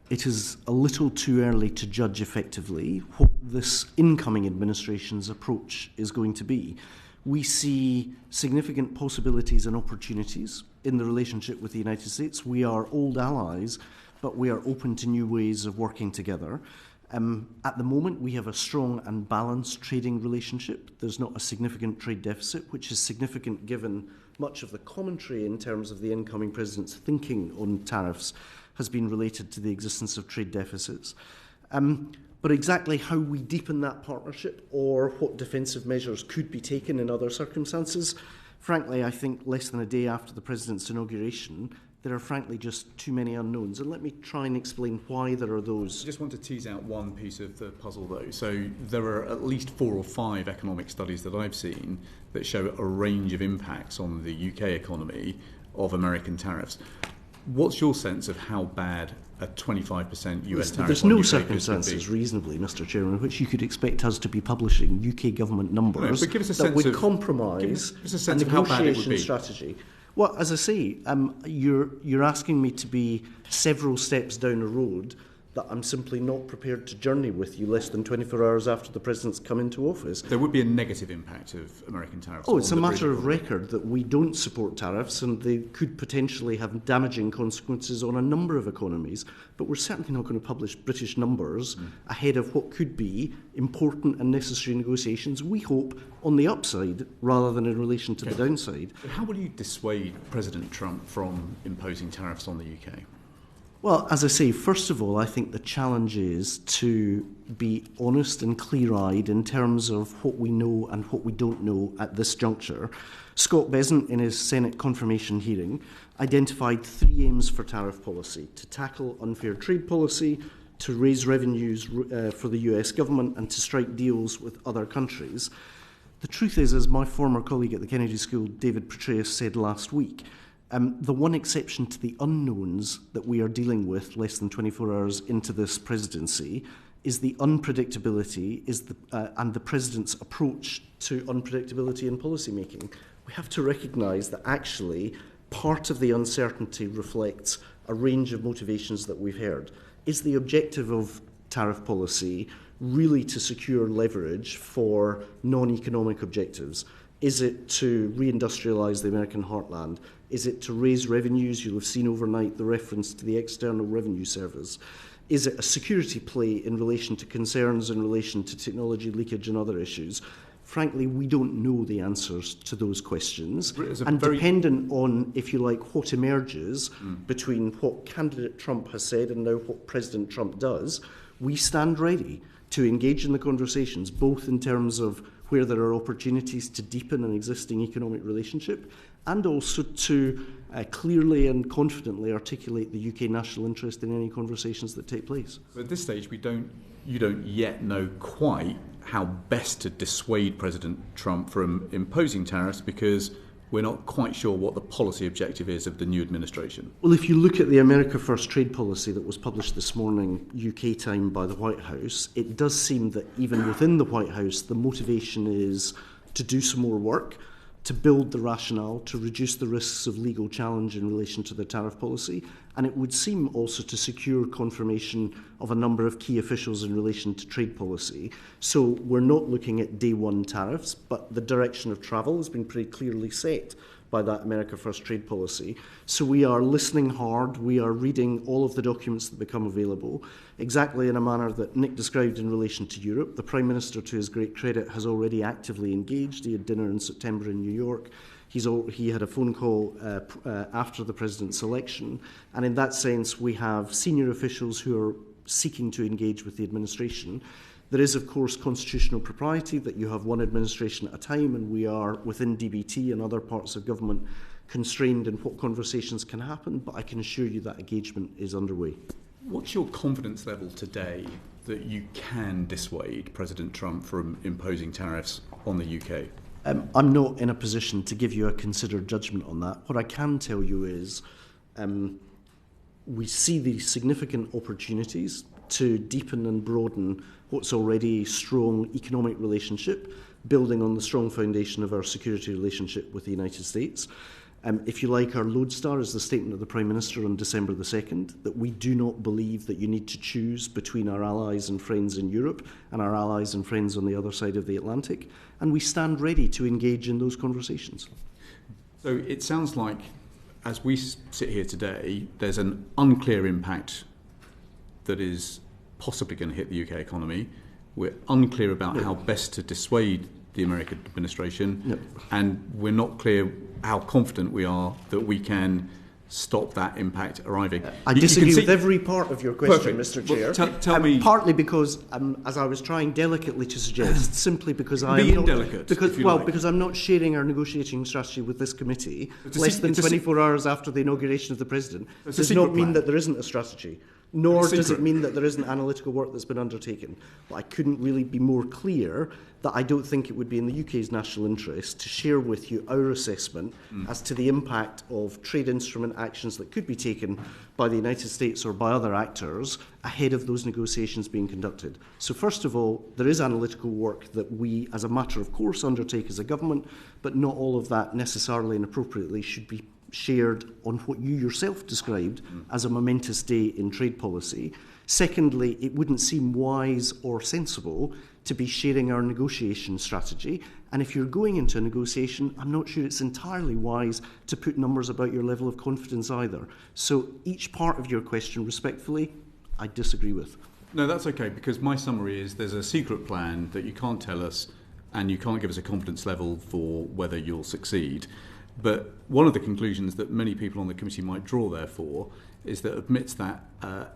it is a little too early to judge effectively what this incoming administration's approach is going to be. We see significant possibilities and opportunities in the relationship with the United States. We are old allies, but we are open to new ways of working together. At the moment, we have a strong and balanced trading relationship. There's not a significant trade deficit, which is significant given much of the commentary in terms of the incoming president's thinking on tariffs has been related to the existence of trade deficits. But exactly how we deepen that partnership or what defensive measures could be taken in other circumstances, frankly, I think less than a day after the President's inauguration, there are frankly just too many unknowns. And let me try and explain why there are those. I just want to tease out one piece of the puzzle, though. So there are at least 4 or 5 economic studies that I've seen that show a range of impacts on the UK economy of American tariffs. What's your sense of how bad a 25% US tariff There's on no UK circumstances, reasonably, Mr. Chairman, in which you could expect us to be publishing UK government numbers that would compromise a negotiation strategy. Well, as I say, you're asking me to be several steps down a road that I'm simply not prepared to journey with you less than 24 hours after the President's come into office. There would be a negative impact of American tariffs. Oh, it's a matter of record that we don't support tariffs, and they could potentially have damaging consequences on a number of economies, but we're certainly not going to publish British numbers ahead of what could be important and necessary negotiations, we hope, on the upside rather than in relation to the downside. How will you dissuade President Trump from imposing tariffs on the UK? Well, as I say, first of all, I think the challenge is to be honest and clear-eyed in terms of what we know and what we don't know at this juncture. Scott Besant, in his Senate confirmation hearing, identified 3 aims for tariff policy: to tackle unfair trade policy, to raise revenues for the US government, and to strike deals with other countries. The truth is, as my former colleague at the Kennedy School, David Petraeus, said last week, the one exception to the unknowns that we are dealing with less than 24 hours into this presidency is the unpredictability and the President's approach to unpredictability in policy making. We have to recognise that actually part of the uncertainty reflects a range of motivations that we've heard. Is the objective of tariff policy really to secure leverage for non-economic objectives? Is it to reindustrialise the American heartland? Is it to raise revenues? You'll have seen overnight the reference to the External Revenue Service. Is it a security play in relation to concerns in relation to technology leakage and other issues? Frankly, we don't know the answers to those questions. And dependent on, if you like, what emerges between what candidate Trump has said and now what President Trump does, we stand ready to engage in the conversations, both in terms of where there are opportunities to deepen an existing economic relationship and also to clearly and confidently articulate the UK national interest in any conversations that take place. But at this stage, you don't yet know quite how best to dissuade President Trump from imposing tariffs because we're not quite sure what the policy objective is of the new administration. Well, if you look at the America First trade policy that was published this morning, UK time, by the White House, it does seem that even within the White House, the motivation is to do some more work, to build the rationale, to reduce the risks of legal challenge in relation to the tariff policy, and it would seem also to secure confirmation of a number of key officials in relation to trade policy. So we're not looking at day one tariffs, but the direction of travel has been pretty clearly set by that America First trade policy. So we are listening hard, we are reading all of the documents that become available, exactly in a manner that Nick described in relation to Europe. The Prime Minister, to his great credit, has already actively engaged. He had dinner in September in New York. He had a phone call after the President's election. And in that sense, we have senior officials who are seeking to engage with the administration. There is, of course, constitutional propriety that you have one administration at a time, and we are within DBT and other parts of government constrained in what conversations can happen, but I can assure you that engagement is underway. What's your confidence level today that you can dissuade President Trump from imposing tariffs on the UK? I'm not in a position to give you a considered judgment on that. What I can tell you is we see the significant opportunities to deepen and broaden what's already a strong economic relationship, building on the strong foundation of our security relationship with the United States. If you like, our lodestar is the statement of the Prime Minister on December the 2nd, that we do not believe that you need to choose between our allies and friends in Europe and our allies and friends on the other side of the Atlantic, and we stand ready to engage in those conversations. So it sounds like, as we sit here today, there's an unclear impact that is possibly going to hit the UK economy. We're unclear about how best to dissuade the American administration, and we're not clear how confident we are that we can stop that impact arriving. I disagree with every part of your question, Mr. Chair. Well, tell me. Partly because, as I was trying delicately to suggest, simply because I Be am indelicate, because I'm not sharing our negotiating strategy with this committee less than 24 hours after the inauguration of the President, does not mean that there isn't a strategy. Nor does it mean that there isn't analytical work that's been undertaken. But I couldn't really be more clear that I don't think it would be in the UK's national interest to share with you our assessment as to the impact of trade instrument actions that could be taken by the United States or by other actors ahead of those negotiations being conducted. So first of all, there is analytical work that we, as a matter of course, undertake as a government, but not all of that necessarily and appropriately should be shared on what you yourself described as a momentous day in trade policy. Secondly, it wouldn't seem wise or sensible to be sharing our negotiation strategy. And if you're going into a negotiation, I'm not sure it's entirely wise to put numbers about your level of confidence either. So each part of your question, respectfully, I disagree with. No, that's okay, because my summary is there's a secret plan that you can't tell us and you can't give us a confidence level for whether you'll succeed. But one of the conclusions that many people on the committee might draw, therefore, is that amidst that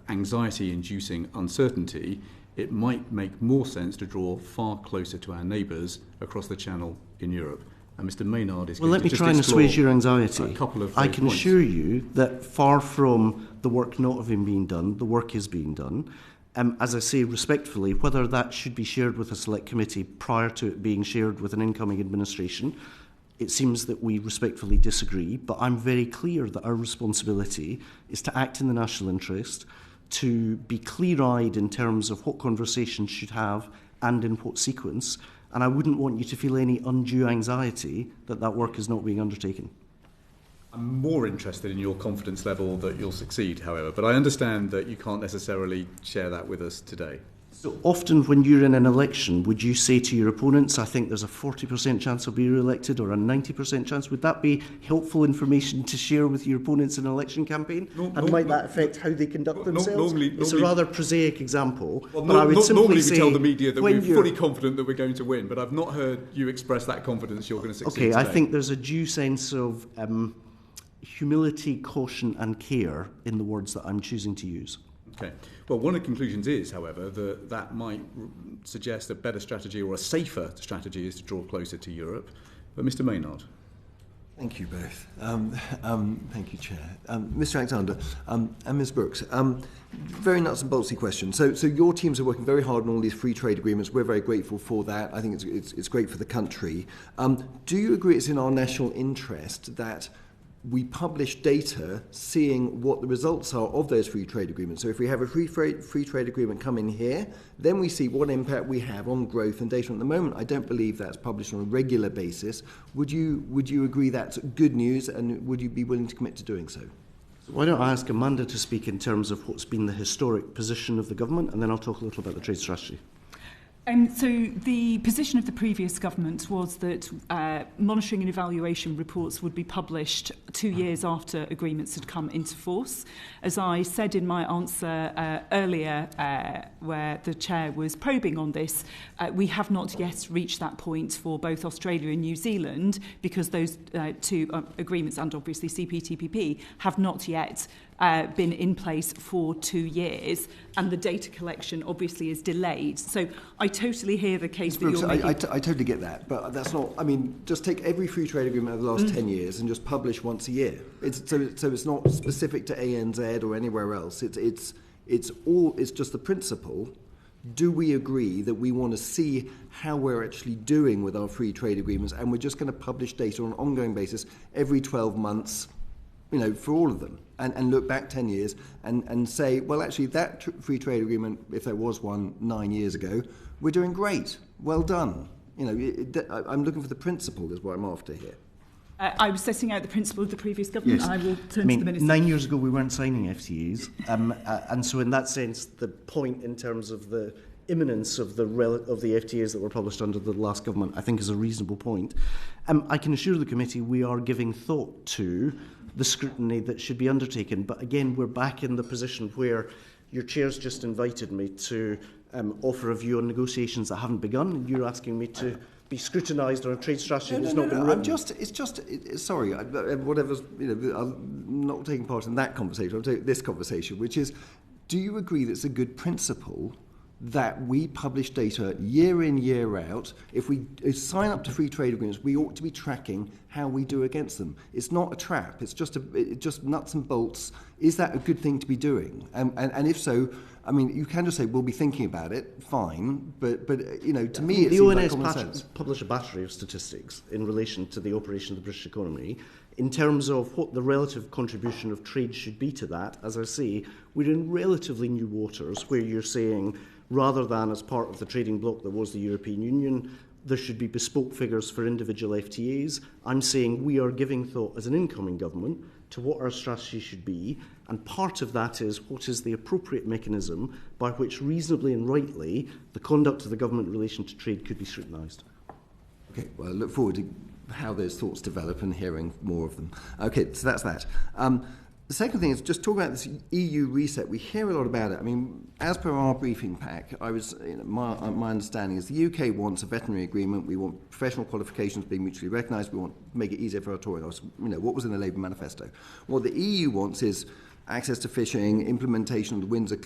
anxiety-inducing uncertainty, it might make more sense to draw far closer to our neighbours across the Channel in Europe. And Mr. Maynard is well, let me try and assuage your anxiety. I can assure you that far from the work not having been done, the work is being done. As I say respectfully, whether that should be shared with a select committee prior to it being shared with an incoming administration, it seems that we respectfully disagree, but I'm very clear that our responsibility is to act in the national interest, to be clear-eyed in terms of what conversations should have and in what sequence, and I wouldn't want you to feel any undue anxiety that that work is not being undertaken. I'm more interested in your confidence level that you'll succeed, however, but I understand that you can't necessarily share that with us today. So often when you're in an election, would you say to your opponents, I think there's a 40% chance I'll be re-elected or a 90% chance? Would that be helpful information to share with your opponents in an election campaign? And might that affect how they conduct themselves? It's a rather prosaic example. Well, but I would simply normally say, we tell the media that we're fully confident that we're going to win, but I've not heard you express that confidence you're going to succeed today. I think there's a due sense of humility, caution and care in the words that I'm choosing to use. Okay. Well, one of the conclusions is, however, that might suggest a better strategy or a safer strategy is to draw closer to Europe. But Mr. Maynard. Thank you both. Thank you, Chair. Mr. Alexander and Ms. Brooks, very nuts and boltsy question. So your teams are working very hard on all these free trade agreements. We're very grateful for that. I think it's great for the country. Do you agree it's in our national interest that we publish data seeing what the results are of those free trade agreements? So if we have a free trade agreement come in here, then we see what impact we have on growth and data. At the moment, I don't believe that's published on a regular basis. Would you agree that's good news, and would you be willing to commit to doing so? Why don't I ask Amanda to speak in terms of what's been the historic position of the government, and then I'll talk a little about the trade strategy. So the position of the previous government was that monitoring and evaluation reports would be published 2 years after agreements had come into force. As I said in my answer earlier, where the Chair was probing on this, we have not yet reached that point for both Australia and New Zealand, because those two agreements, and obviously CPTPP, have not yet been in place for 2 years, and the data collection obviously is delayed. So I totally hear the case that you're making. I totally get that, but that's not. I mean, just take every free trade agreement over the last 10 years and just publish once a year. So it's not specific to ANZ or anywhere else. It's just the principle. Do we agree that we want to see how we're actually doing with our free trade agreements, and we're just going to publish data on an ongoing basis every 12 months? For all of them, and look back 10 years and say, well, actually, that free trade agreement, if there was one 9 years ago, we're doing great. Well done. I'm looking for the principle is what I'm after here. I was setting out the principle of the previous government. Yes. I will turn to the Minister. 9 years ago, we weren't signing FTAs. And so in that sense, the point in terms of the imminence of the FTAs that were published under the last government, I think is a reasonable point. I can assure the committee we are giving thought to the scrutiny that should be undertaken. But again, we're back in the position where your chair's just invited me to offer a view on negotiations that haven't begun, and you're asking me to be scrutinised on a trade strategy that's not been written. Sorry, whatever's, not taking part in that conversation, I'm taking this conversation, which is, do you agree that it's a good principle that we publish data year in, year out? If we sign up to free trade agreements, we ought to be tracking how we do against them. It's not a trap. It's just nuts and bolts. Is that a good thing to be doing? And if so, I mean, you can just say we'll be thinking about it. Fine, but you know, to me, it the seems ONS like common sense. publish a battery of statistics in relation to the operation of the British economy. In terms of what the relative contribution of trade should be to that, as I say, we're in relatively new waters where you're saying, rather than as part of the trading bloc that was the European Union, there should be bespoke figures for individual FTAs. I'm saying we are giving thought as an incoming government to what our strategy should be, and part of that is what is the appropriate mechanism by which reasonably and rightly the conduct of the government in relation to trade could be scrutinised. Okay, well, I look forward to how those thoughts develop and hearing more of them. Okay, so that's that. The second thing is just talk about this EU reset. We hear a lot about it. I mean, as per our briefing pack, my understanding is the UK wants a veterinary agreement. We want professional qualifications being mutually recognised. We want to make it easier for our touring. What was in the Labour manifesto. What the EU wants is access to fishing, implementation of the Windsor,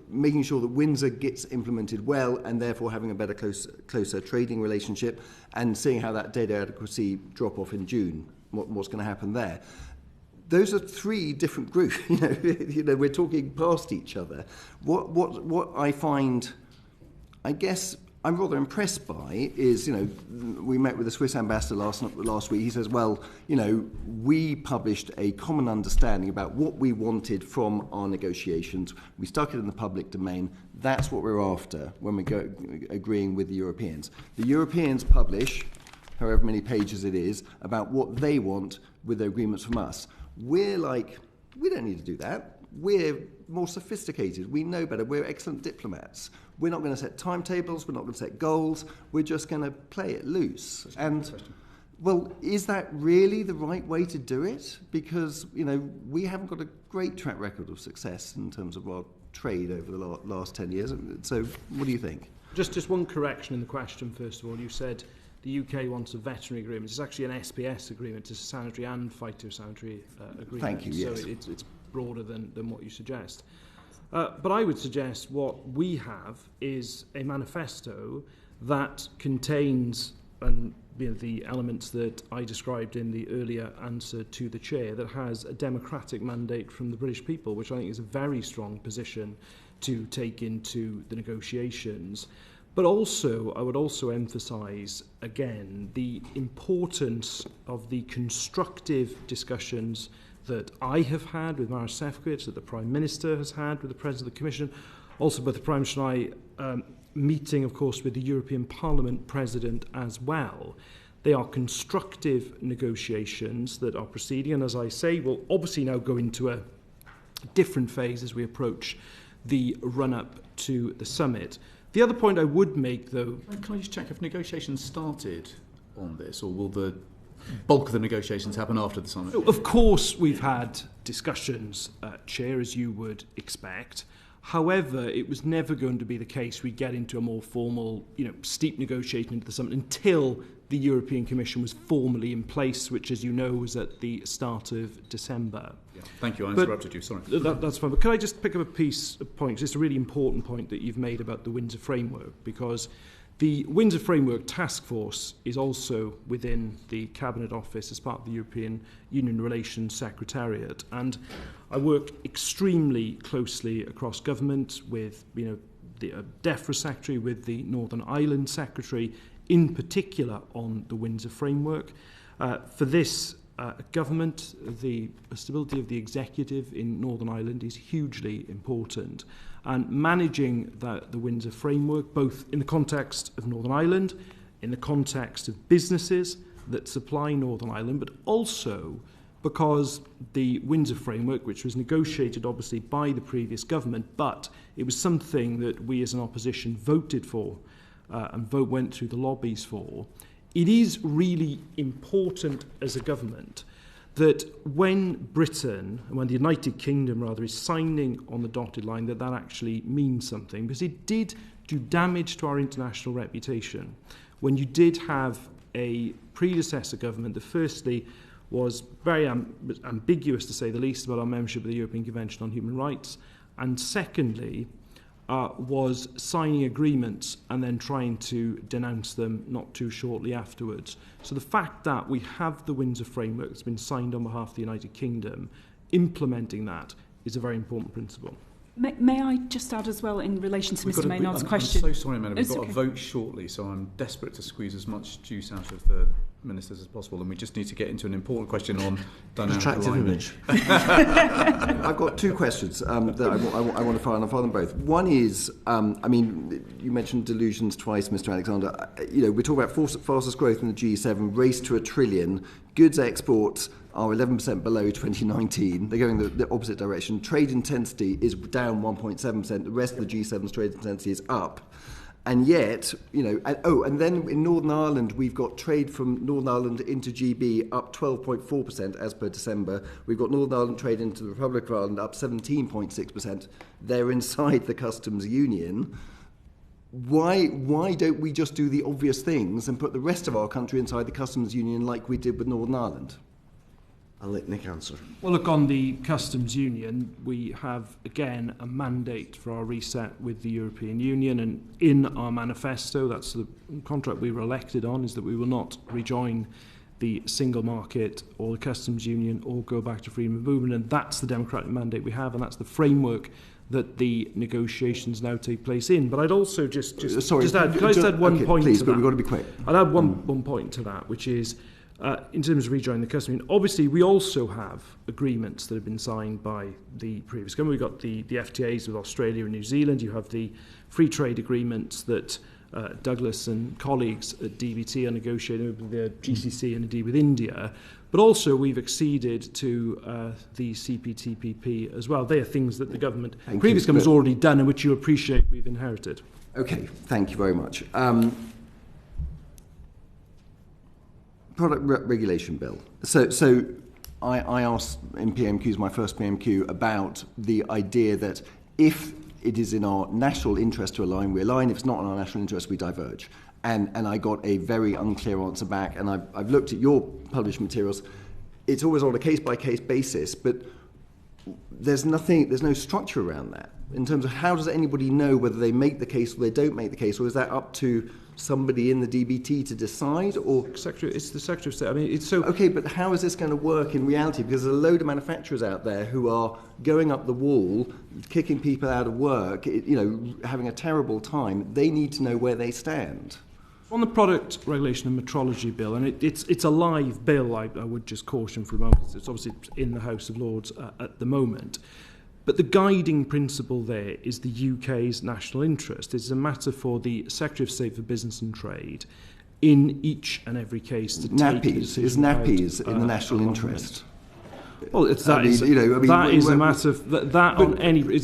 making sure that Windsor gets implemented well, and therefore having a better, closer trading relationship, and seeing how that data adequacy drop off in June. What's going to happen there? Those are three different groups. We're talking past each other. What I find, I guess, I'm rather impressed by is, we met with the Swiss ambassador last week. He says, well, we published a common understanding about what we wanted from our negotiations. We stuck it in the public domain. That's what we're after when we go agreeing with the Europeans. The Europeans publish, however many pages it is, about what they want with their agreements from us. We're like, we don't need to do that. We're more sophisticated. We know better. We're excellent diplomats. We're not going to set timetables. We're not going to set goals. We're just going to play it loose. Well, is that really the right way to do it? Because, we haven't got a great track record of success in terms of our trade over the last 10 years. So what do you think? Just one correction in the question, first of all. You said the UK wants a veterinary agreement. It's actually an SPS agreement. It's a sanitary and phytosanitary agreement. Thank you, yes. So it's broader than what you suggest. But I would suggest what we have is a manifesto that contains the elements that I described in the earlier answer to the chair, that has a democratic mandate from the British people, which I think is a very strong position to take into the negotiations. But also, I would also emphasise, again, the importance of the constructive discussions that I have had with Maros Sefcovic, that the Prime Minister has had with the President of the Commission, also both the Prime Minister and I meeting, of course, with the European Parliament President as well. They are constructive negotiations that are proceeding, and as I say, we'll obviously now go into a different phase as we approach the run-up to the summit. The other point I would make, though... Can I just check if negotiations started on this, or will the bulk of the negotiations happen after the summit? Of course, we've had discussions, Chair, as you would expect. However, it was never going to be the case we'd get into a more formal, steep negotiation into the summit until the European Commission was formally in place, which, as you know, was at the start of December. Yeah. Thank you, I interrupted you, sorry. That's fine, but can I just pick up a piece of point? It's a really important point that you've made about the Windsor Framework, because the Windsor Framework Task Force is also within the Cabinet Office as part of the European Union Relations Secretariat, and I work extremely closely across government with the DEFRA Secretary, with the Northern Ireland Secretary, in particular on the Windsor Framework. For this government, the stability of the executive in Northern Ireland is hugely important. And managing the Windsor Framework, both in the context of Northern Ireland, in the context of businesses that supply Northern Ireland, but also because the Windsor Framework, which was negotiated obviously by the previous government, but it was something that we as an opposition voted for and went through the lobbies for, it is really important as a government that when Britain, when the United Kingdom rather, is signing on the dotted line, that actually means something, because it did do damage to our international reputation when you did have a predecessor government that firstly was very ambiguous, to say the least, about our membership of the European Convention on Human Rights, and secondly, was signing agreements and then trying to denounce them not too shortly afterwards. So the fact that we have the Windsor Framework that's been signed on behalf of the United Kingdom, implementing that is a very important principle. May I just add as well in relation to Mr Maynard's question? I'm so sorry, Amanda. We've got a vote shortly, so I'm desperate to squeeze as much juice out of the ministers as possible, and we just need to get into an important question on dynamic alignment. I've got two questions that I want to fire, and I'll fire them both. One is, you mentioned delusions twice, Mr Alexander. We're talking about fastest growth in the G7, race to $1 trillion. Goods exports are 11% below 2019. They're going the opposite direction. Trade intensity is down 1.7%. The rest of the G7's trade intensity is up. And yet, and then in Northern Ireland, we've got trade from Northern Ireland into GB up 12.4% as per December. We've got Northern Ireland trade into the Republic of Ireland up 17.6%. They're inside the customs union. Why don't we just do the obvious things and put the rest of our country inside the customs union like we did with Northern Ireland? I'll let Nick answer. Well, look, on the customs union, we have, again, a mandate for our reset with the European Union, and in our manifesto, that's the contract we were elected on, is that we will not rejoin the single market or the customs union or go back to freedom of movement, and that's the democratic mandate we have, and that's the framework that the negotiations now take place in. But I'd also add one point please, to but that. We've got to be quick. I'd add one point to that, which is, in terms of rejoining the customs union, obviously we also have agreements that have been signed by the previous government. We've got the FTAs with Australia and New Zealand. You have the free trade agreements that Douglas and colleagues at DBT are negotiating with the GCC and indeed with India. But also we've acceded to the CPTPP as well. They are things that the previous government has already done and which you appreciate we've inherited. Okay, thank you very much. Product regulation bill. So I asked in PMQs, my first PMQ, about the idea that if it is in our national interest to align, we align. If it's not in our national interest, we diverge. And I got a very unclear answer back. And I've looked at your published materials. It's always on a case-by-case basis, but there's no structure around that. In terms of how does anybody know whether they make the case or they don't make the case, or is that up to somebody in the DBT to decide? Or it's the Secretary of State. I mean, it's so... Okay, but how is this going to work in reality? Because there's a load of manufacturers out there who are going up the wall, kicking people out of work, having a terrible time. They need to know where they stand. On the product regulation and metrology bill, and it's a live bill, I would just caution for a moment. It's obviously in the House of Lords at the moment. But the guiding principle there is the UK's national interest. It's a matter for the Secretary of State for Business and Trade in each and every case to take the decision. Is nappies in the national interest? Well, is a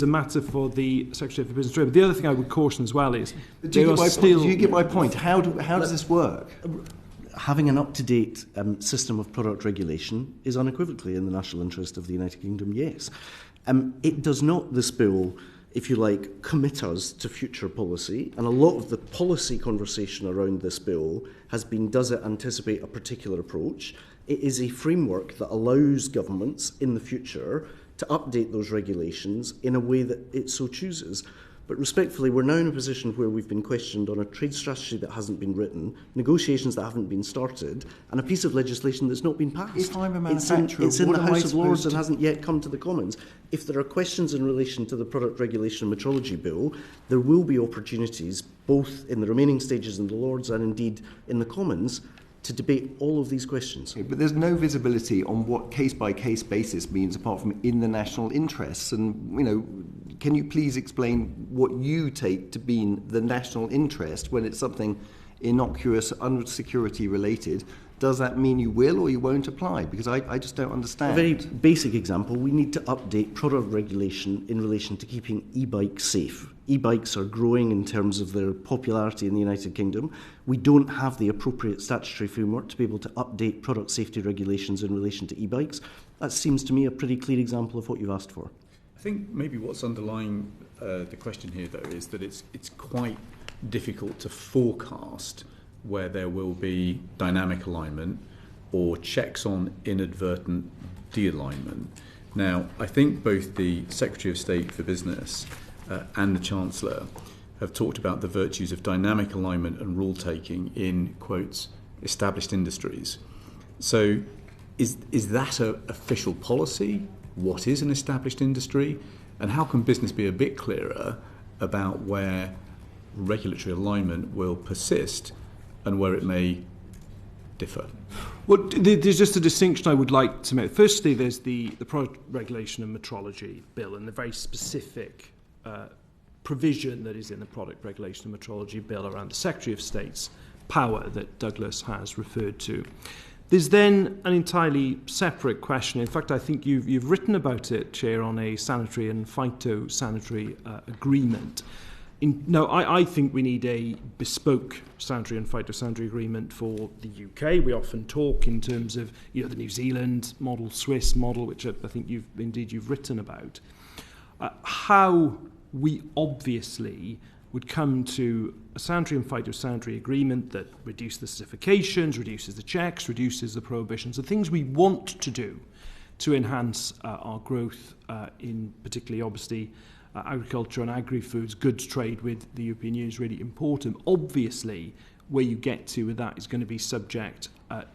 matter for the Secretary for Business and Trade. But the other thing I would caution as well is... Do you get my point? How does this work? Having an up-to-date system of product regulation is unequivocally in the national interest of the United Kingdom, yes. It does not, this bill, if you like, commit us to future policy, and a lot of the policy conversation around this bill has been, does it anticipate a particular approach? It is a framework that allows governments in the future to update those regulations in a way that it so chooses. But respectfully, we're now in a position where we've been questioned on a trade strategy that hasn't been written, negotiations that haven't been started, and a piece of legislation that's not been passed. If I'm a manufacturer, it's in the House of Lords and hasn't yet come to the Commons. If there are questions in relation to the product regulation and metrology bill, there will be opportunities, both in the remaining stages in the Lords and indeed in the Commons, to debate all of these questions. Okay, but there's no visibility on what case-by-case basis means apart from in the national interests. And, can you please explain what you take to be the national interest when it's something innocuous, unsecurity related? Does that mean you will or you won't apply? Because I just don't understand. A very basic example, we need to update product regulation in relation to keeping e-bikes safe. E-bikes are growing in terms of their popularity in the United Kingdom. We don't have the appropriate statutory framework to be able to update product safety regulations in relation to e-bikes. That seems to me a pretty clear example of what you've asked for. I think maybe what's underlying the question here, though, is that it's quite difficult to forecast where there will be dynamic alignment or checks on inadvertent de-alignment. Now, I think both the Secretary of State for Business and the Chancellor have talked about the virtues of dynamic alignment and rule-taking in, quotes, established industries. So is that an official policy? What is an established industry? And how can business be a bit clearer about where regulatory alignment will persist and where it may differ? Well, there's just a distinction I would like to make. Firstly, there's the Product Regulation and Metrology Bill and the very specific provision that is in the Product Regulation and Metrology Bill around the Secretary of State's power that Douglas has referred to. There's then an entirely separate question. In fact, I think you've written about it, Chair, on a sanitary and phytosanitary agreement. I think we need a bespoke sanitary and phytosanitary agreement for the UK. We often talk in terms of the New Zealand model, Swiss model, which I think you've written about. How we obviously would come to a sanitary and phytosanitary agreement that reduces the certifications, reduces the checks, reduces the prohibitions, the things we want to do to enhance our growth in particularly, obviously, agriculture and agri-foods, goods trade with the European Union is really important. Obviously, where you get to with that is going to be subject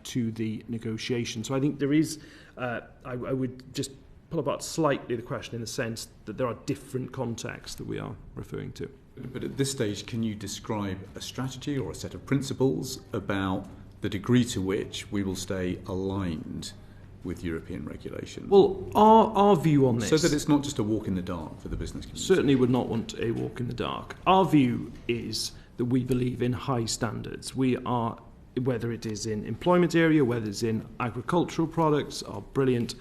to the negotiation. So I think there is, I would just pull apart slightly the question in the sense that there are different contexts that we are referring to. But at this stage, can you describe a strategy or a set of principles about the degree to which we will stay aligned with European regulation? Well, our view on this... So that it's not just a walk in the dark for the business community. Certainly would not want a walk in the dark. Our view is that we believe in high standards. We are, whether it is in employment area, whether it's in agricultural products, our brilliant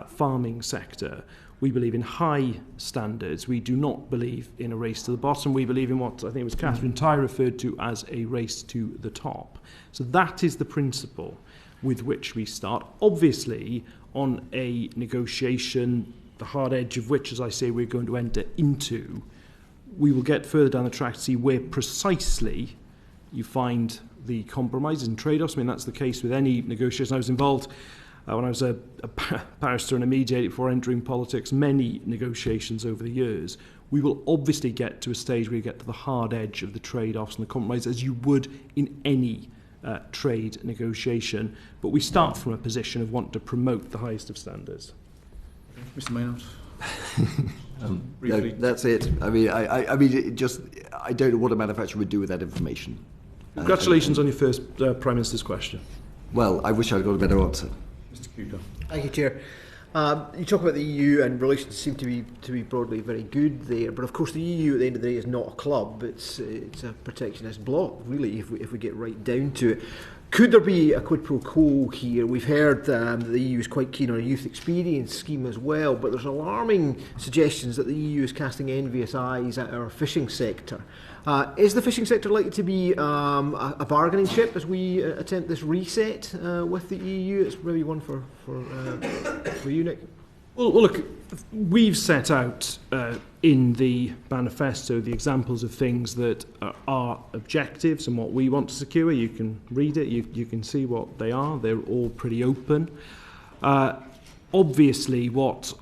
farming sector, we believe in high standards. We do not believe in a race to the bottom. We believe in what I think it was Catherine Tai referred to as a race to the top. So that is the principle with which we start. Obviously, on a negotiation, the hard edge of which, as I say, we're going to enter into, we will get further down the track to see where precisely you find the compromises and trade-offs. I mean, that's the case with any negotiation. I was involved when I was a barrister and a mediator before entering politics, many negotiations over the years. We will obviously get to a stage where you get to the hard edge of the trade-offs and the compromises, as you would in any trade negotiation. But we start from a position of wanting to promote the highest of standards. Mr. Maynard? No, that's it. I mean, I don't know what a manufacturer would do with that information. Congratulations on your first Prime Minister's question. Well, I wish I'd got a better answer. Mr. Cooper. Thank you, Chair. You talk about the EU and relations seem to be broadly very good there, but of course the EU at the end of the day is not a club. It's a protectionist bloc, really, if we get right down to it. Could there be a quid pro quo here? We've heard that the EU is quite keen on a youth experience scheme as well, but there's alarming suggestions that the EU is casting envious eyes at our fishing sector. Is the fishing sector likely to be a bargaining chip as we attempt this reset with the EU? It's maybe one for you, Nick. Well, look, we've set out in the manifesto the examples of things that are objectives and what we want to secure. You can read it, you can see what they are. They're all pretty open. Obviously, what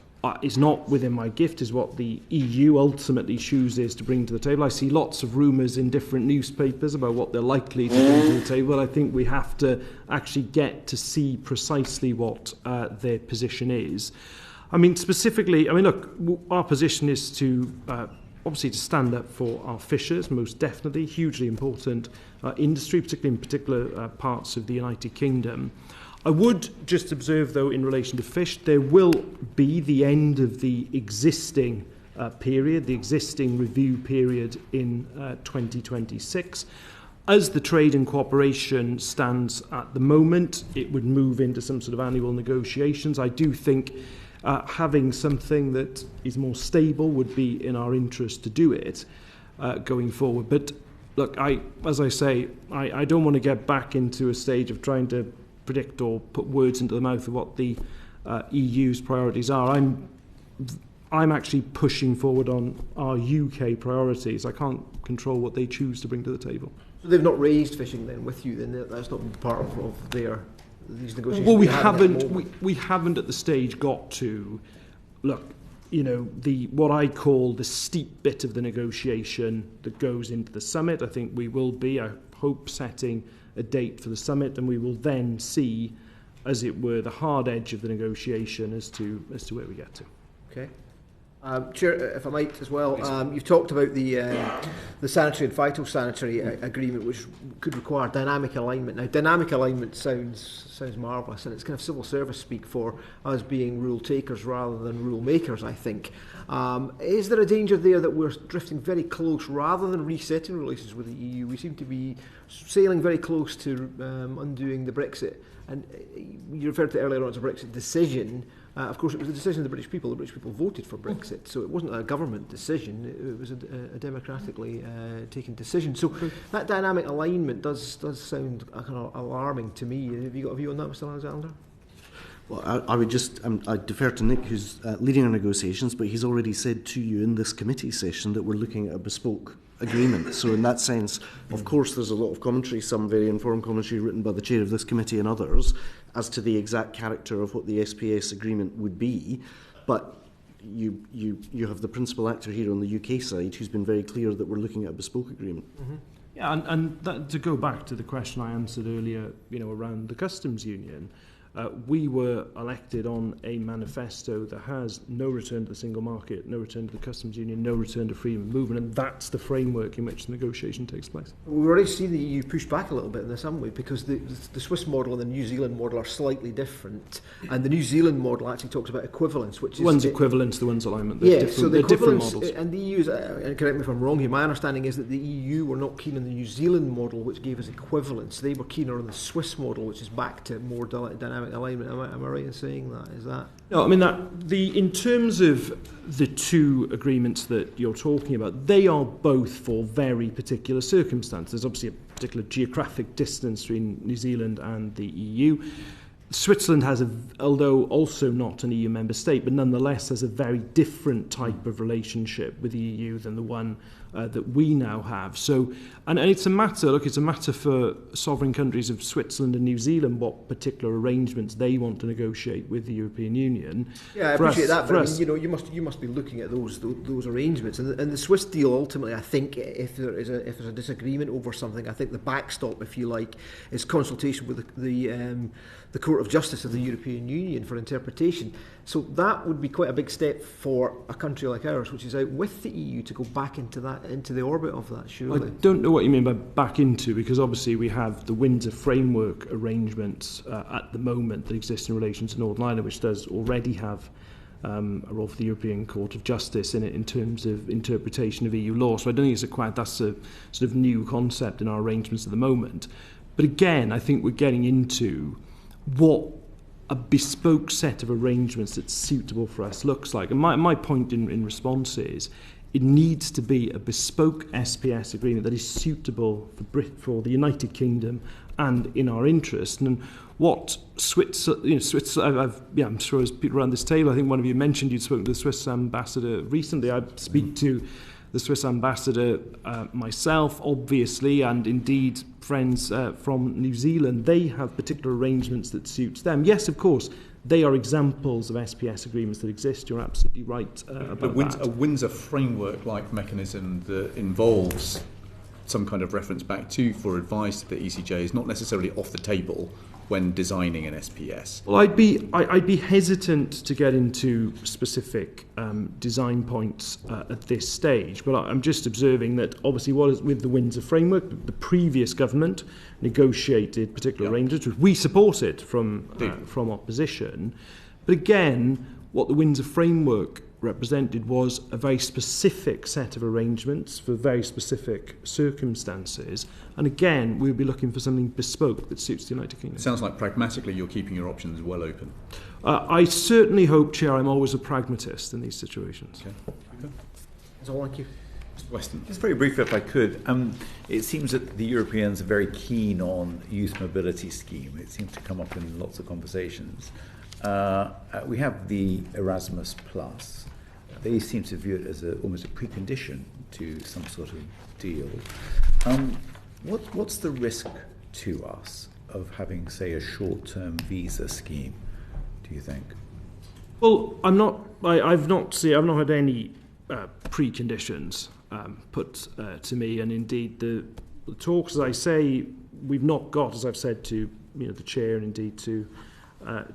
is not within my gift is what the EU ultimately chooses to bring to the table. I see lots of rumours in different newspapers about what they're likely to bring to the table. I think we have to actually get to see precisely what their position is. I mean, specifically, look, our position is to obviously to stand up for our fishers, most definitely, hugely important industry, particularly in particular parts of the United Kingdom. I would just observe, though, in relation to fish, there will be the end of the existing period, the existing review period in 2026. As the trade and cooperation stands at the moment, it would move into some sort of annual negotiations. I do think having something that is more stable would be in our interest to do it going forward. But look, as I say, I don't want to get back into a stage of trying to predict or put words into the mouth of what the EU's priorities are. I'm actually pushing forward on our UK priorities. I can't control what they choose to bring to the table. So they've not raised fishing then with you, then that's not part of their these negotiations? Well, we haven't at the stage got to look. You know, what I call the steep bit of the negotiation that goes into the summit. I think we will be, I hope, setting a date for the summit, and we will then see, as it were, the hard edge of the negotiation as to where we get to. Okay. Chair, if I might as well, you've talked about the sanitary and phytosanitary agreement, which could require dynamic alignment. Now, dynamic alignment sounds marvellous, and it's kind of civil service speak for us being rule takers rather than rule makers, I think. Is there a danger there that we're drifting very close, rather than resetting relations with the EU? We seem to be sailing very close to undoing the Brexit. And you referred to earlier on as a Brexit decision. Of course, it was a decision of the British people. The British people voted for Brexit, so it wasn't a government decision. It was a democratically taken decision. So that dynamic alignment does sound kind of alarming to me. Have you got a view on that, Mr. Alexander? Well, I would just I defer to Nick, who's leading our negotiations, but he's already said to you in this committee session that we're looking at a bespoke agreement. So in that sense, of course, there's a lot of commentary, some very informed commentary written by the chair of this committee and others, as to the exact character of what the SPS agreement would be. But you have the principal actor here on the UK side who's been very clear that we're looking at a bespoke agreement. Mm-hmm. Yeah, and that, to go back to the question I answered earlier, around the customs union, we were elected on a manifesto that has no return to the single market, no return to the customs union, no return to freedom of movement, and that's the framework in which the negotiation takes place. We've already seen the EU push back a little bit in this, haven't we? Because the Swiss model and the New Zealand model are slightly different, and the New Zealand model actually talks about equivalence, which is... One's equivalence, the one's alignment. So the different models. And the EU, and correct me if I'm wrong here, my understanding is that the EU were not keen on the New Zealand model, which gave us equivalence. They were keener on the Swiss model, which is back to more dynamic alignment. Am I right in saying that? Is that? No, I mean in terms of the two agreements that you're talking about, they are both for very particular circumstances. There's obviously a particular geographic distance between New Zealand and the EU. Switzerland has, although also not an EU member state, but nonetheless has a very different type of relationship with the EU than the one that we now have. So, and it's a matter for sovereign countries of Switzerland and New Zealand what particular arrangements they want to negotiate with the European Union. Yeah, I appreciate that, but I mean, you must be looking at those arrangements, and the Swiss deal ultimately, I think, if there's a disagreement over something, I think the backstop, if you like, is consultation with the Court of Justice of the European Union for interpretation. So that would be quite a big step for a country like ours, which is out with the EU, to go back into the orbit of that, surely. I don't know what you mean by back into, because obviously we have the Windsor Framework arrangements at the moment that exist in relation to Northern Ireland, which does already have a role for the European Court of Justice in it in terms of interpretation of EU law. So I don't think that's a sort of new concept in our arrangements at the moment. But again, I think we're getting into what a bespoke set of arrangements that's suitable for us looks like. And my point in response is it needs to be a bespoke SPS agreement that is suitable for the United Kingdom and in our interest. And what Switzerland, I'm sure as people around this table, I think one of you mentioned you'd spoken to the Swiss ambassador recently. I speak to the Swiss ambassador myself, obviously, and indeed friends from New Zealand. They have particular arrangements that suits them. Yes, of course, they are examples of SPS agreements that exist. You're absolutely right about that. A Windsor framework-like mechanism that involves some kind of reference back to for advice to the ECJ is not necessarily off the table when designing an SPS. Well, I'd be hesitant to get into specific design points at this stage, but I'm just observing that obviously with the Windsor Framework, the previous government negotiated particular arrangements, which we supported from opposition. But again, what the Windsor Framework represented was a very specific set of arrangements for very specific circumstances, and again we would be looking for something bespoke that suits the United Kingdom. It sounds like pragmatically you're keeping your options well open. I certainly hope, Chair, I'm always a pragmatist in these situations. Okay. That's all. Thank you. Mr. Weston. Just very briefly, if I could, it seems that the Europeans are very keen on youth mobility scheme. It seems to come up in lots of conversations. We have the Erasmus Plus. They seem to view it as almost a precondition to some sort of deal. What's the risk to us of having, say, a short-term visa scheme, do you think? Well, I've not had any preconditions put to me, and indeed the talks, as I say, we've not got, as I've said to the chair and indeed to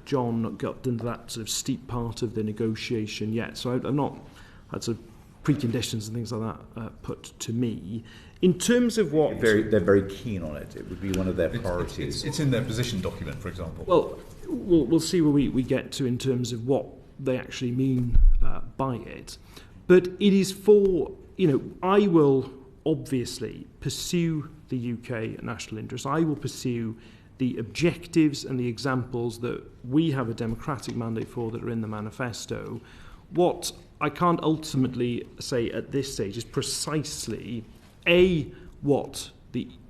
John, not got into that sort of steep part of the negotiation yet. So I've not had sort of preconditions and things like that put to me. In terms of what... They're very keen on it. It would be one of their priorities. It's in their position document, for example. Well, we'll see where we get to in terms of what they actually mean by it. But it is for, I will obviously pursue the UK national interest. I will pursue the objectives and the examples that we have a democratic mandate for that are in the manifesto. What I can't ultimately say at this stage is precisely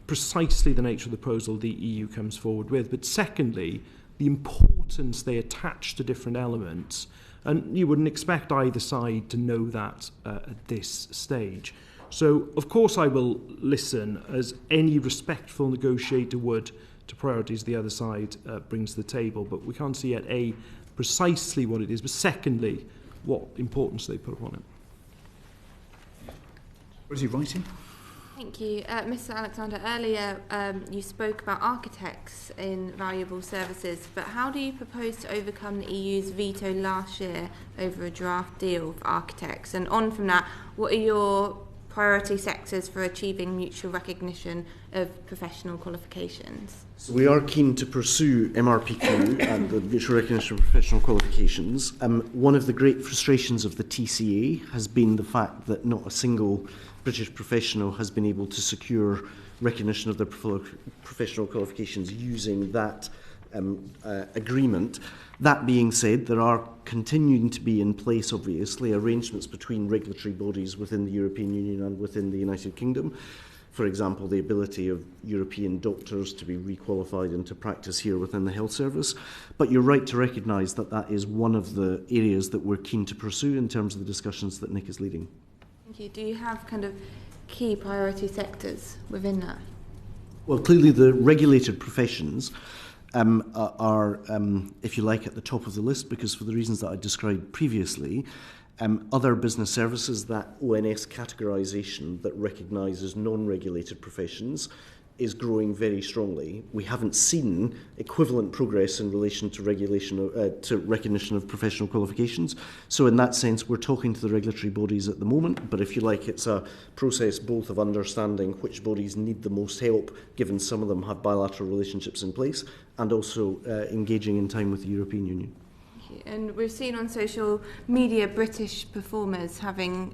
precisely the nature of the proposal the EU comes forward with, but secondly, the importance they attach to different elements. And you wouldn't expect either side to know that at this stage. So, of course, I will listen, as any respectful negotiator would, to priorities the other side brings to the table. But we can't see yet, precisely what it is, but secondly, what importance they put upon it. What is he writing? Thank you. Mr. Alexander, earlier you spoke about architects in valuable services, but how do you propose to overcome the EU's veto last year over a draft deal for architects? And on from that, what are your priority sectors for achieving mutual recognition of professional qualifications? So we are keen to pursue MRPQ and the mutual recognition of professional qualifications. One of the great frustrations of the TCA has been the fact that not a single British professional has been able to secure recognition of their professional qualifications using that agreement. That being said, there are continuing to be in place, obviously, arrangements between regulatory bodies within the European Union and within the United Kingdom. For example, the ability of European doctors to be requalified into practice here within the health service. But you're right to recognise that that is one of the areas that we're keen to pursue in terms of the discussions that Nick is leading. Thank you. Do you have kind of key priority sectors within that? Well, clearly the regulated professions are, if you like, at the top of the list, because for the reasons that I described previously, other business services, that ONS categorisation that recognises non-regulated professions is growing very strongly. We haven't seen equivalent progress in relation to to recognition of professional qualifications. So in that sense, we're talking to the regulatory bodies at the moment, but if you like, it's a process both of understanding which bodies need the most help, given some of them have bilateral relationships in place, and also engaging in time with the European Union. And we've seen on social media British performers having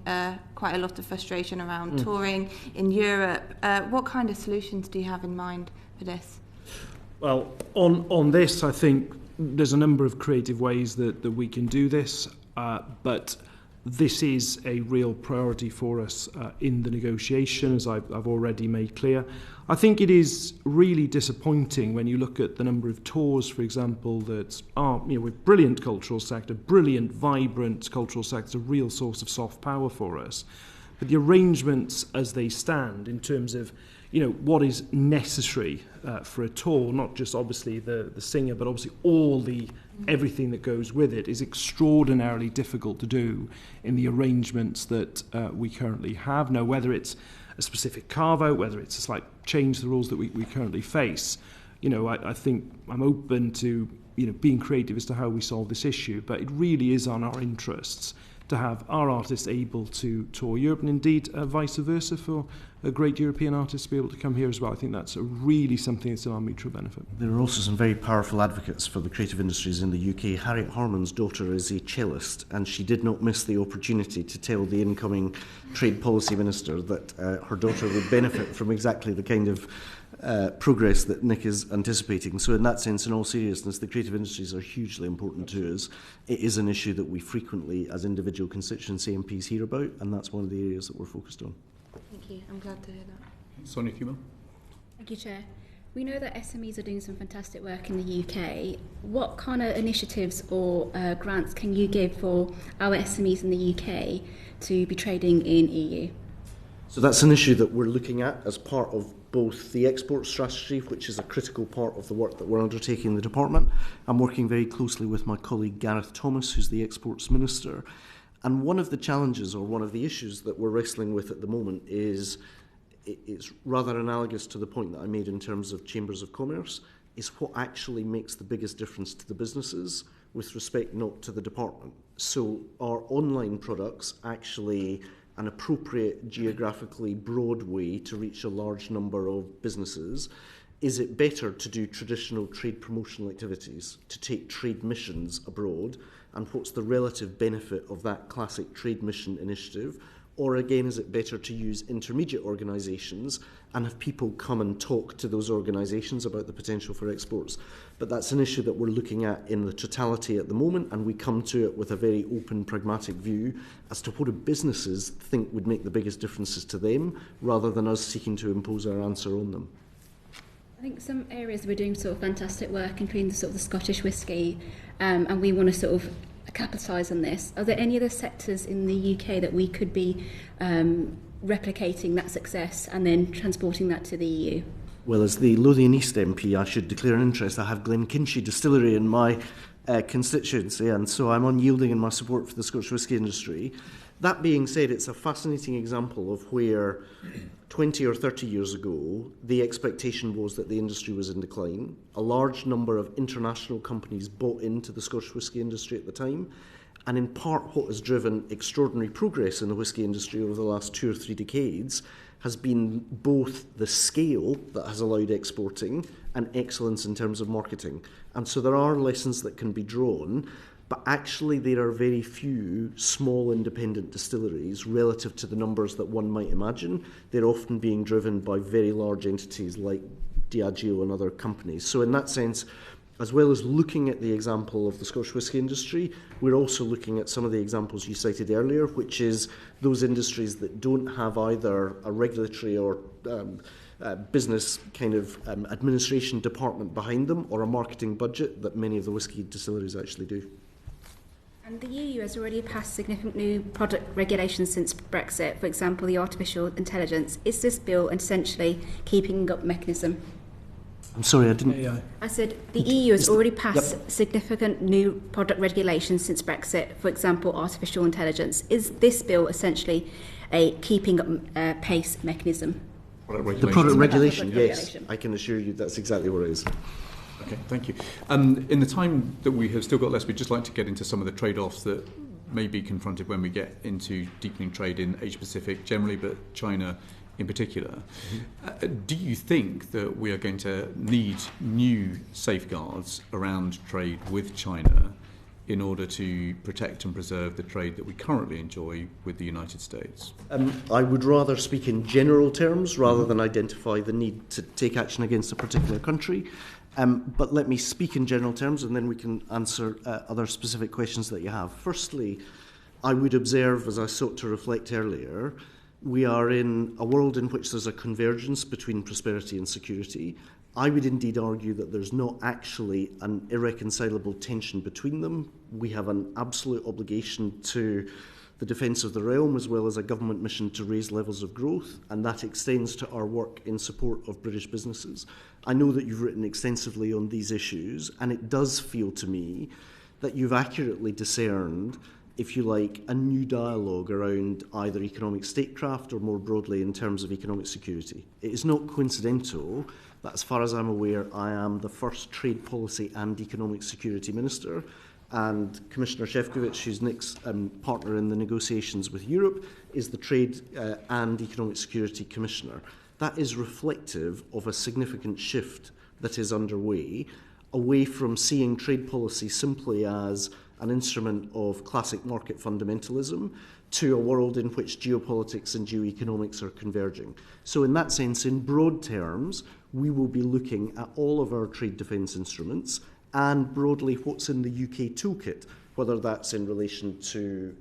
quite a lot of frustration around touring in Europe. What kind of solutions do you have in mind for this? Well, on this, I think there's a number of creative ways that we can do this, but this is a real priority for us in the negotiation, as I've already made clear. I think it is really disappointing when you look at the number of tours, for example, that are, with brilliant cultural sector, brilliant, vibrant cultural sector, a real source of soft power for us. But the arrangements as they stand in terms of, what is necessary for a tour, not just obviously the singer, but obviously everything that goes with it, is extraordinarily difficult to do in the arrangements that we currently have. Now, whether it's a specific carve-out, whether it's a slight change to the rules that we currently face, I think I'm open to being creative as to how we solve this issue, but it really is on our interests to have our artists able to tour Europe, and indeed vice versa for a great European artist to be able to come here as well. I think that's really something that's in our mutual benefit. There are also some very powerful advocates for the creative industries in the UK. Harriet Harman's daughter is a cellist, and she did not miss the opportunity to tell the incoming Trade Policy Minister that her daughter would benefit from exactly the kind of progress that Nick is anticipating. So in that sense, in all seriousness, the creative industries are hugely important to us. It is an issue that we frequently, as individual constituency MPs, hear about, and that's one of the areas that we're focused on. Thank you. I'm glad to hear that. Sonia Kumar. Thank you, Chair. We know that SMEs are doing some fantastic work in the UK. What kind of initiatives or grants can you give for our SMEs in the UK to be trading in EU? So that's an issue that we're looking at as part of both the export strategy, which is a critical part of the work that we're undertaking in the department. I'm working very closely with my colleague Gareth Thomas, who's the Exports Minister. And one of the challenges, or one of the issues that we're wrestling with at the moment is, it's rather analogous to the point that I made in terms of chambers of commerce, is what actually makes the biggest difference to the businesses with respect not to the department. So are online products actually an appropriate geographically broad way to reach a large number of businesses? Is it better to do traditional trade promotional activities, to take trade missions abroad? And what's the relative benefit of that classic trade mission initiative? Or again, is it better to use intermediate organisations and have people come and talk to those organisations about the potential for exports? But that's an issue that we're looking at in the totality at the moment, and we come to it with a very open, pragmatic view as to what do businesses think would make the biggest differences to them, rather than us seeking to impose our answer on them. I think some areas we're doing sort of fantastic work, including the sort of the Scottish whisky, and we want to sort of capitalise on this. Are there any other sectors in the UK that we could be replicating that success and then transporting that to the EU? Well, as the Lothian East MP, I should declare an interest. I have Glenkinchie Distillery in my constituency, and so I'm unyielding in my support for the Scottish whisky industry. That being said, it's a fascinating example of where 20 or 30 years ago, the expectation was that the industry was in decline. A large number of international companies bought into the Scottish whisky industry at the time, and in part what has driven extraordinary progress in the whisky industry over the last 2 or 3 decades has been both the scale that has allowed exporting and excellence in terms of marketing. And so there are lessons that can be drawn, but actually there are very few small independent distilleries relative to the numbers that one might imagine. They're often being driven by very large entities like Diageo and other companies. So in that sense, as well as looking at the example of the Scottish whisky industry, we're also looking at some of the examples you cited earlier, which is those industries that don't have either a regulatory or business kind of administration department behind them or a marketing budget that many of the whisky distilleries actually do. And the EU has already passed significant new product regulations since Brexit, for example, the artificial intelligence. Is this bill essentially keeping up mechanism? I'm sorry, I didn't... I said the EU has already passed significant new product regulations since Brexit, for example, artificial intelligence. Is this bill essentially a keeping up pace mechanism? The product regulation, yes. I can assure you that's exactly what it is. Okay, thank you. In the time that we have still got left, we'd just like to get into some of the trade-offs that may be confronted when we get into deepening trade in Asia-Pacific generally, but China in particular. Mm-hmm. Do you think that we are going to need new safeguards around trade with China in order to protect and preserve the trade that we currently enjoy with the United States? I would rather speak in general terms rather than identify the need to take action against a particular country. But let me speak in general terms and then we can answer other specific questions that you have. Firstly, I would observe, as I sought to reflect earlier, we are in a world in which there's a convergence between prosperity and security. I would indeed argue that there's not actually an irreconcilable tension between them. We have an absolute obligation to the defence of the realm as well as a government mission to raise levels of growth, and that extends to our work in support of British businesses. I know that you've written extensively on these issues, and it does feel to me that you've accurately discerned, if you like, a new dialogue around either economic statecraft or more broadly in terms of economic security. It is not coincidental that, as far as I'm aware, I am the first trade policy and economic security minister, and Commissioner Šefčovič, who's Nick's partner in the negotiations with Europe, is the Trade and Economic Security Commissioner. That is reflective of a significant shift that is underway, away from seeing trade policy simply as an instrument of classic market fundamentalism to a world in which geopolitics and geoeconomics are converging. So in that sense, in broad terms, we will be looking at all of our trade defence instruments and broadly what's in the UK toolkit, whether that's in relation to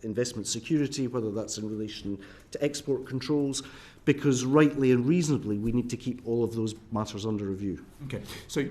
investment security, whether that's in relation to export controls, because rightly and reasonably we need to keep all of those matters under review. Okay, so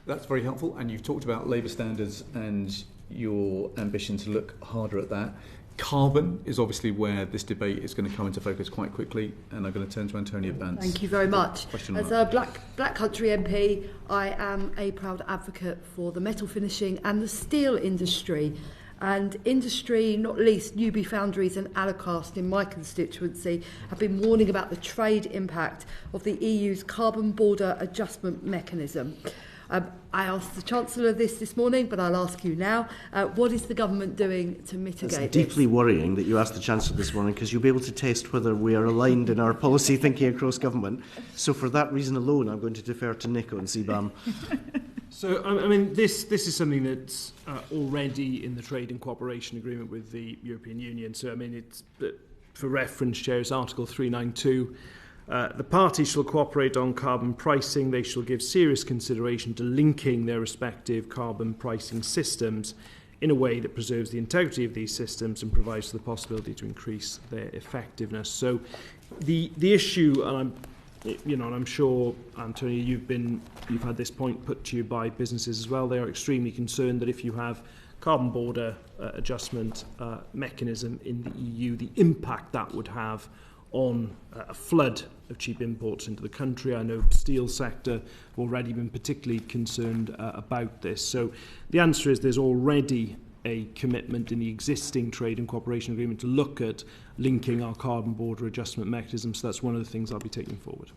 that's very helpful, and you've talked about labour standards and your ambition to look harder at that. Carbon is obviously where this debate is going to come into focus quite quickly, and I'm going to turn to Antonia Bance. Thank you very much. As a Black Country MP, I am a proud advocate for the metal finishing and the steel industry. And industry, not least Newby Foundries and Alacast in my constituency, have been warning about the trade impact of the EU's carbon border adjustment mechanism. I asked the Chancellor this morning, but I'll ask you now. What is the government doing to mitigate It's deeply worrying that you asked the Chancellor this morning, because you'll be able to test whether we are aligned in our policy thinking across government. So for that reason alone, I'm going to defer to Nick on CBAM. So, I mean, this is something that's already in the Trade and Cooperation Agreement with the European Union. So, I mean, it's for reference, Chair, is Article 392. The parties shall cooperate on carbon pricing. They shall give serious consideration to linking their respective carbon pricing systems in a way that preserves the integrity of these systems and provides for the possibility to increase their effectiveness. So, the issue, and I'm sure, Antonia, you've had this point put to you by businesses as well. They are extremely concerned that if you have carbon border adjustment mechanism in the EU, the impact that would have on a flood of cheap imports into the country. I know the steel sector have already been particularly concerned about this. So the answer is there's already a commitment in the existing Trade and Cooperation Agreement to look at linking our carbon border adjustment mechanism. So that's one of the things I'll be taking forward.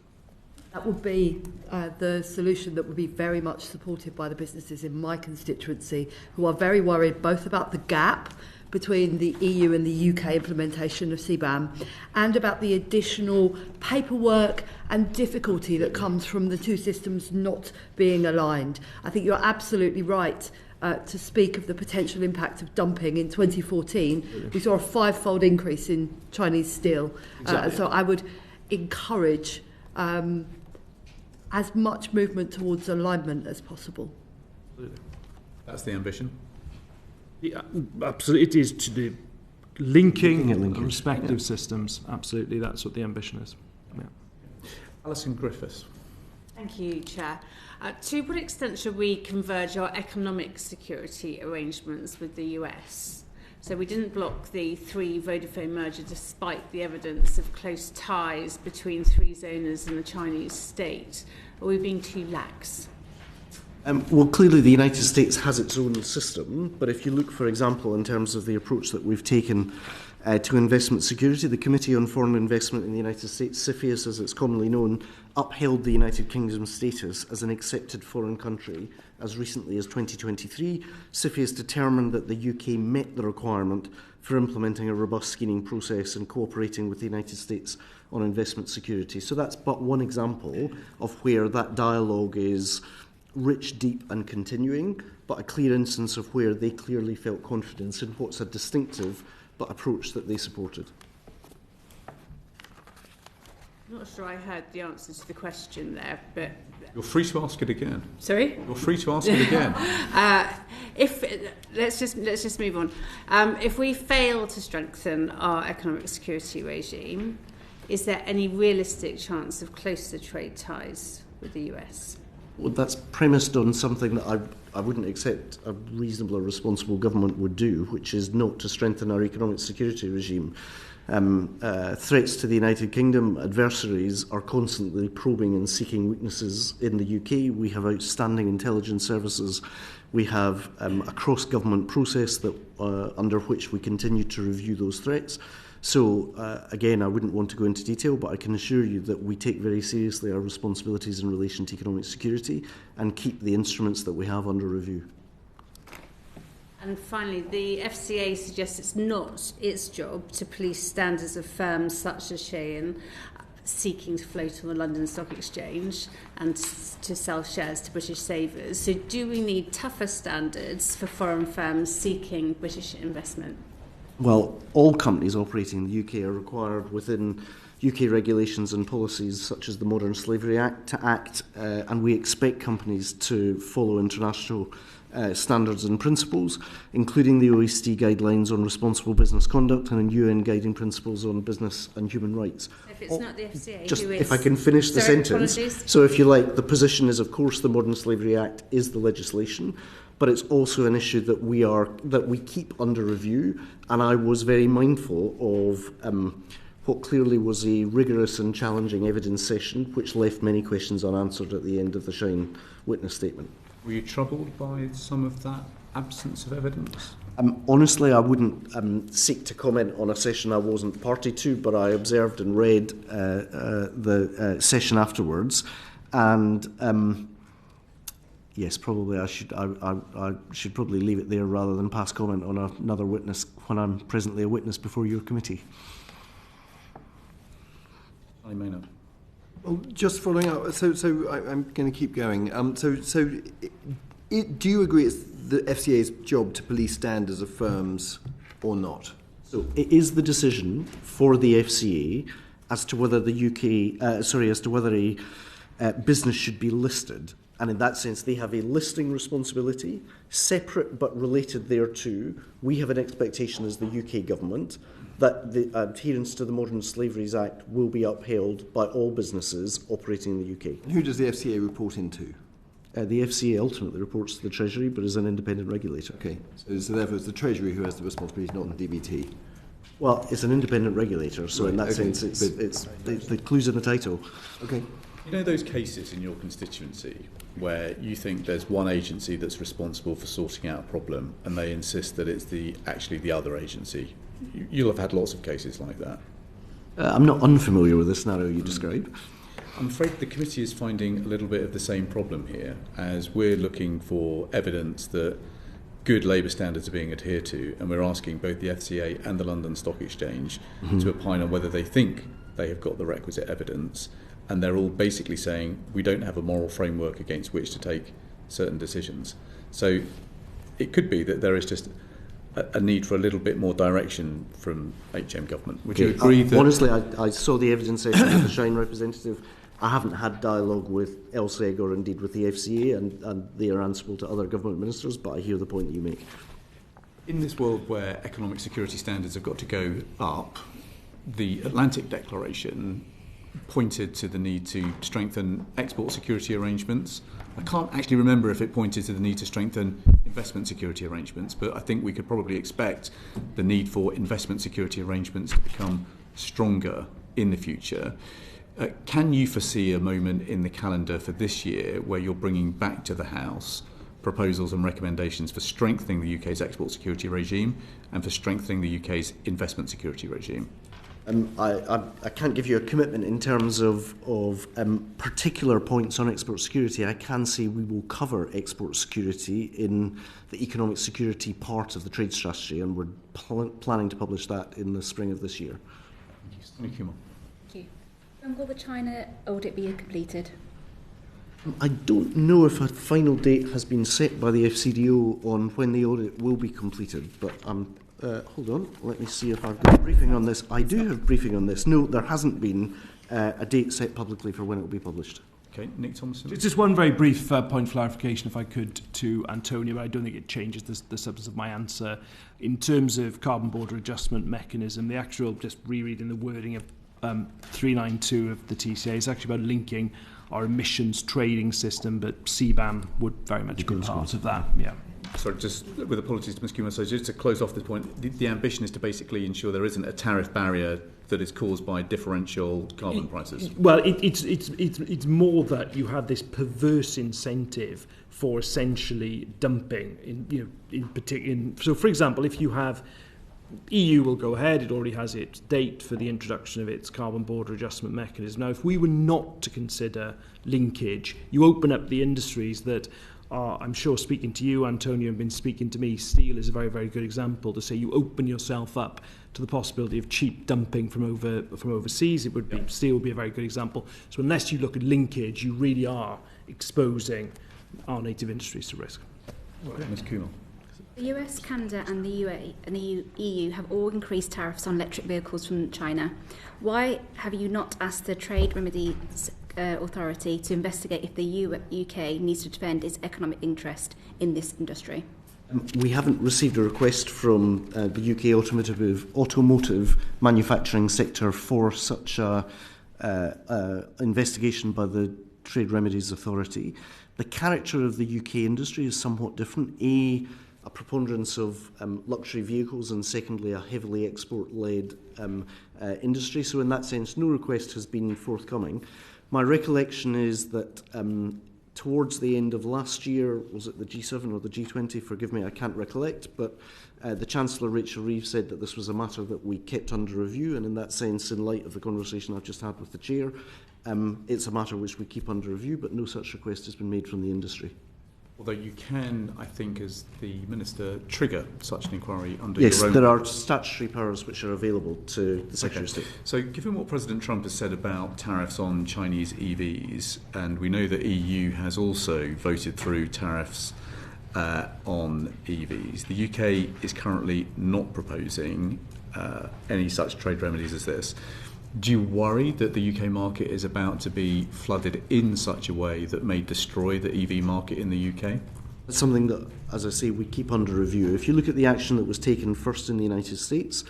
That would be the solution that would be very much supported by the businesses in my constituency, who are very worried both about the gap between the EU and the UK implementation of CBAM and about the additional paperwork and difficulty that comes from the two systems not being aligned. I think you're absolutely right to speak of the potential impact of dumping. In 2014, we saw a 5-fold increase in Chinese steel. Exactly. So I would encourage as much movement towards alignment as possible. That's the ambition. Yeah, absolutely, it is to the linking respective systems. Absolutely, that's what the ambition is. Yeah. Alison Griffiths. Thank you, Chair. To what extent should we converge our economic security arrangements with the US? So we didn't block the Three Vodafone merger despite the evidence of close ties between Three's owners and the Chinese state. Are we being too lax? Well, clearly the United States has its own system, but if you look, for example, in terms of the approach that we've taken to investment security, the Committee on Foreign Investment in the United States, CFIUS as it's commonly known, upheld the United Kingdom's status as an accepted foreign country as recently as 2023. CFIUS determined that the UK met the requirement for implementing a robust screening process and cooperating with the United States on investment security. So that's but one example of where that dialogue is rich, deep and continuing, but a clear instance of where they clearly felt confidence in what's a distinctive but approach that they supported. I'm not sure I heard the answer to the question there, but... You're free to ask it again. Sorry? You're free to ask it again. Let's just move on. If we fail to strengthen our economic security regime, is there any realistic chance of closer trade ties with the US? Well, that's premised on something that I wouldn't accept a reasonable or responsible government would do, which is not to strengthen our economic security regime. Threats to the United Kingdom, adversaries are constantly probing and seeking weaknesses in the UK. We have outstanding intelligence services. We have a cross-government process that under which we continue to review those threats. So, again, I wouldn't want to go into detail, but I can assure you that we take very seriously our responsibilities in relation to economic security and keep the instruments that we have under review. And finally, the FCA suggests it's not its job to police standards of firms such as Shein seeking to float on the London Stock Exchange and to sell shares to British savers. So do we need tougher standards for foreign firms seeking British investment? Well, all companies operating in the UK are required within UK regulations and policies such as the Modern Slavery Act and we expect companies to follow international standards and principles, including the OECD guidelines on responsible business conduct and UN guiding principles on business and human rights. If it's not the FCA, just who is? If I can finish the sentence. Apologies. So if you like, the position is, of course, the Modern Slavery Act is the legislation, but it's also an issue that we keep under review, and I was very mindful of what clearly was a rigorous and challenging evidence session, which left many questions unanswered at the end of the Shine witness statement. Were you troubled by some of that absence of evidence? Honestly, I wouldn't seek to comment on a session I wasn't party to, but I observed and read the session afterwards, and yes, probably I should probably leave it there rather than pass comment on another witness when I'm presently a witness before your committee. I may not. Well, just following up, so I'm going to keep going. Do you agree it's the FCA's job to police standards of firms or not? So it is the decision for the FCA as to whether a business should be listed. And in that sense, they have a listing responsibility, separate but related thereto. We have an expectation as the UK government that the adherence to the Modern Slavery Act will be upheld by all businesses operating in the UK. And who does the FCA report into? The FCA ultimately reports to the Treasury, but is an independent regulator. Okay, so therefore it's the Treasury who has the responsibility, not the DBT. Well, it's an independent regulator, so in that sense, it's the clues in the title. Okay. You know those cases in your constituency where you think there's one agency that's responsible for sorting out a problem and they insist that it's actually the other agency? You'll have had lots of cases like that. I'm not unfamiliar with the scenario you describe. I'm afraid the committee is finding a little bit of the same problem here, as we're looking for evidence that good labour standards are being adhered to, and we're asking both the FCA and the London Stock Exchange to opine on whether they think they have got the requisite evidence, and they're all basically saying we don't have a moral framework against which to take certain decisions. So it could be that there is just a need for a little bit more direction from HM government. Would you agree that... Honestly, I saw the evidence session with the Shine representative. I haven't had dialogue with LSEG or indeed with the FCA, and they are answerable to other government ministers, but I hear the point that you make. In this world where economic security standards have got to go up, the Atlantic Declaration pointed to the need to strengthen export security arrangements. I can't actually remember if it pointed to the need to strengthen investment security arrangements, but I think we could probably expect the need for investment security arrangements to become stronger in the future. Can you foresee a moment in the calendar for this year where you're bringing back to the House proposals and recommendations for strengthening the UK's export security regime and for strengthening the UK's investment security regime? I can't give you a commitment in terms of particular points on export security. I can say we will cover export security in the economic security part of the trade strategy, and we're planning to publish that in the spring of this year. Thank you. Thank you. When will the China audit be completed? I don't know if a final date has been set by the FCDO on when the audit will be completed, but hold on, let me see if I've got a briefing on this. I do have briefing on this. No, there hasn't been a date set publicly for when it will be published. Okay, Nick Thomas-Symonds. Just one very brief point of clarification, if I could, to Antonio. I don't think it changes the substance of my answer. In terms of carbon border adjustment mechanism, the actual, just rereading the wording of 392 of the TCA is actually about linking our emissions trading system, but CBAM would very much be part of that. Yeah. Sorry, just with apologies to Ms. Kumar, so just to close off this point, the ambition is to basically ensure there isn't a tariff barrier that is caused by differential carbon prices. Well, it's more that you have this perverse incentive for essentially dumping in particular. So, for example, if you have EU will go ahead, it already has its date for the introduction of its carbon border adjustment mechanism. Now, if we were not to consider linkage, you open up the industries that are, I'm sure, speaking to you, Antonio, and been speaking to me. Steel is a very, very good example to say you open yourself up to the possibility of cheap dumping from overseas. It would be steel would be a very good example. So unless you look at linkage, you really are exposing our native industries to risk. Okay, Ms. Kumar. The US, Canada and the UAE and the EU have all increased tariffs on electric vehicles from China. Why have you not asked the Trade Remedies Authority to investigate if the UK needs to defend its economic interest in this industry? We haven't received a request from the UK automotive manufacturing sector for such a investigation by the Trade Remedies Authority. The character of the UK industry is somewhat different. A preponderance of luxury vehicles, and secondly, a heavily export-led industry. So in that sense, no request has been forthcoming. My recollection is that towards the end of last year, was it the G7 or the G20? Forgive me, I can't recollect, but the Chancellor, Rachel Reeves, said that this was a matter that we kept under review, and in that sense, in light of the conversation I've just had with the Chair, it's a matter which we keep under review, but no such request has been made from the industry. Although you can, I think, as the Minister, trigger such an inquiry under yes, your own... Yes, there are statutory powers which are available to the Secretary of State. So given what President Trump has said about tariffs on Chinese EVs, and we know the EU has also voted through tariffs on EVs, the UK is currently not proposing any such trade remedies as this. Do you worry that the UK market is about to be flooded in such a way that may destroy the EV market in the UK? It's something that, as I say, we keep under review. If you look at the action that was taken first in the United States,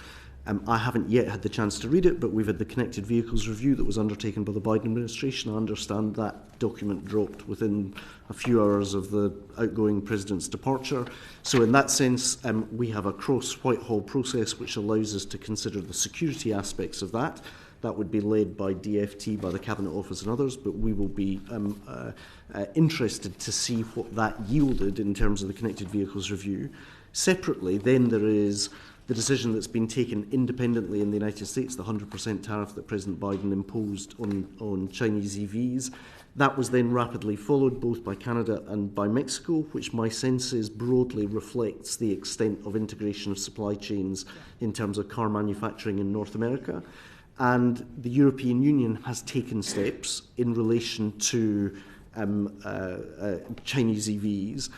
I haven't yet had the chance to read it, but we've had the Connected Vehicles Review that was undertaken by the Biden administration. I understand that document dropped within a few hours of the outgoing president's departure. So in that sense, we have a cross-Whitehall process which allows us to consider the security aspects of that. That would be led by DFT, by the Cabinet Office and others, but we will be interested to see what that yielded in terms of the Connected Vehicles Review. Separately, then there is the decision that's been taken independently in the United States, the 100% tariff that President Biden imposed on Chinese EVs. That was then rapidly followed both by Canada and by Mexico, which my sense is broadly reflects the extent of integration of supply chains in terms of car manufacturing in North America. And the European Union has taken steps in relation to Chinese EVs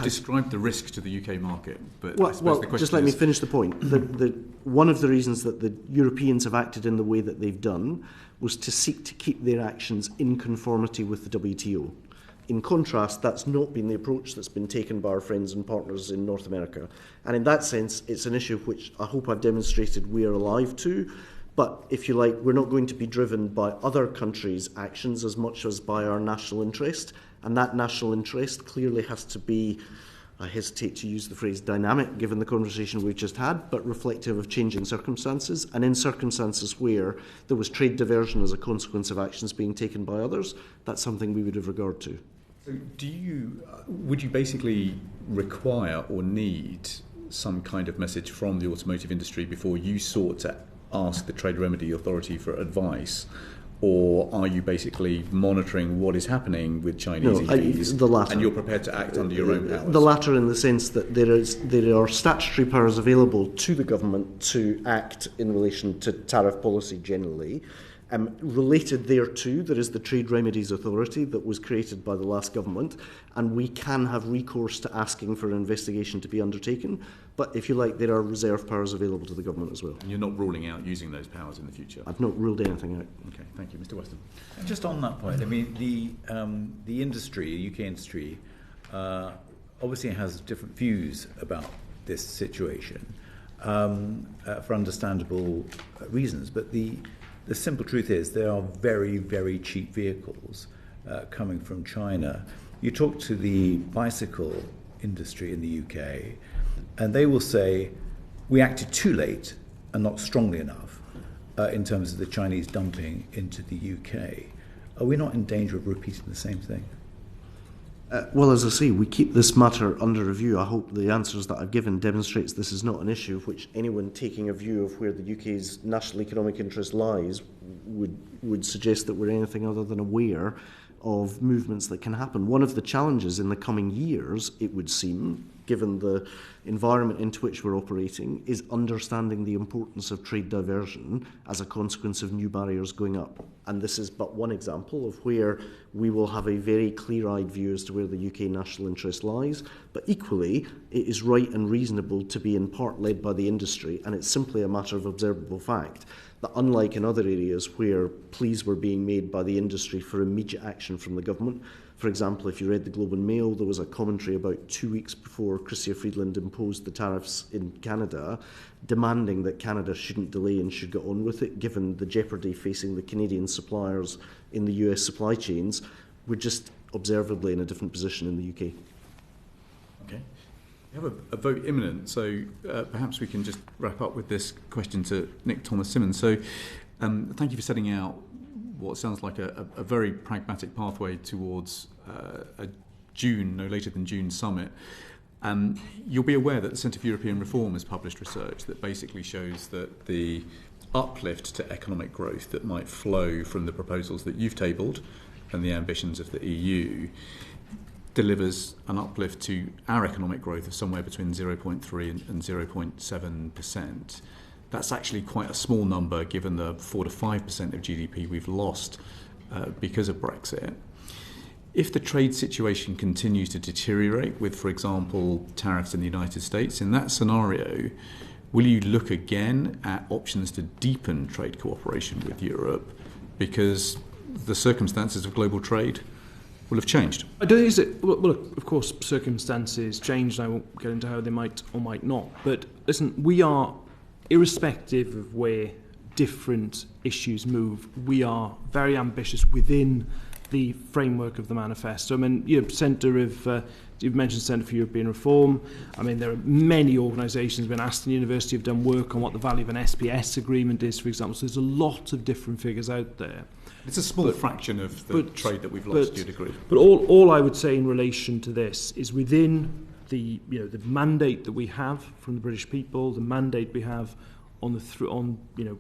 describe the risks to the UK market. But well, I suppose the question just let me finish the point. One of the reasons that the Europeans have acted in the way that they've done was to seek to keep their actions in conformity with the WTO. In contrast, that's not been the approach that's been taken by our friends and partners in North America. And in that sense, it's an issue which I hope I've demonstrated we are alive to. But if you like, we're not going to be driven by other countries' actions as much as by our national interest. And that national interest clearly has to be, I hesitate to use the phrase dynamic, given the conversation we've just had, but reflective of changing circumstances. And in circumstances where there was trade diversion as a consequence of actions being taken by others, that's something we would have regard to. So would you basically require or need some kind of message from the automotive industry before you sought to ask the Trade Remedy Authority for advice? Or are you basically monitoring what is happening with Chinese EVs the latter. And you're prepared to act under your own powers? The latter, in the sense that there are statutory powers available to the government to act in relation to tariff policy generally. Related thereto, there is the Trade Remedies Authority that was created by the last government, and we can have recourse to asking for an investigation to be undertaken. But if you like, there are reserve powers available to the government as well. And you're not ruling out using those powers in the future? I've not ruled anything out. Okay, thank you. Mr. Weston. And just on that point, I mean, the industry, UK industry, obviously has different views about this situation for understandable reasons, but the simple truth is there are very, very cheap vehicles coming from China. You talk to the bicycle industry in the UK, and they will say, we acted too late and not strongly enough in terms of the Chinese dumping into the UK. Are we not in danger of repeating the same thing? Well, as I say, we keep this matter under review. I hope the answers that I've given demonstrates this is not an issue which anyone taking a view of where the UK's national economic interest lies would suggest that we're anything other than aware of movements that can happen. One of the challenges in the coming years, it would seem, given the environment into which we're operating, is understanding the importance of trade diversion as a consequence of new barriers going up. And this is but one example of where we will have a very clear-eyed view as to where the UK national interest lies. But equally, it is right and reasonable to be in part led by the industry, and it's simply a matter of observable fact that unlike in other areas where pleas were being made by the industry for immediate action from the government, for example, if you read the Globe and Mail, there was a commentary about 2 weeks before Chrystia Freeland imposed the tariffs in Canada, demanding that Canada shouldn't delay and should get on with it, given the jeopardy facing the Canadian suppliers in the US supply chains. We're just observably in a different position in the UK. Okay. We have a vote imminent, so perhaps we can just wrap up with this question to Nick Thomas-Symonds. So thank you for setting out what sounds like a very pragmatic pathway towards a June, no later than June summit. You'll be aware that the Centre for European Reform has published research that basically shows that the uplift to economic growth that might flow from the proposals that you've tabled and the ambitions of the EU delivers an uplift to our economic growth of somewhere between 0.3 and 0.7%. That's actually quite a small number given the 4 to 5% of GDP we've lost because of Brexit. If the trade situation continues to deteriorate with, for example, tariffs in the United States, in that scenario, will you look again at options to deepen trade cooperation with Europe because the circumstances of global trade will have changed? I don't think it's... Well, of course, circumstances change, and I won't get into how they might or might not. But listen, we are, irrespective of where different issues move, we are very ambitious within the framework of the manifesto. I mean, you've mentioned Centre for European Reform. I mean, there are many organisations. When Aston University have done work on what the value of an SPS agreement is, for example. So there's a lot of different figures out there. It's a small fraction of the trade that we've lost, you'd agree. But all I would say in relation to this is within the mandate that we have from the British people, the mandate we have on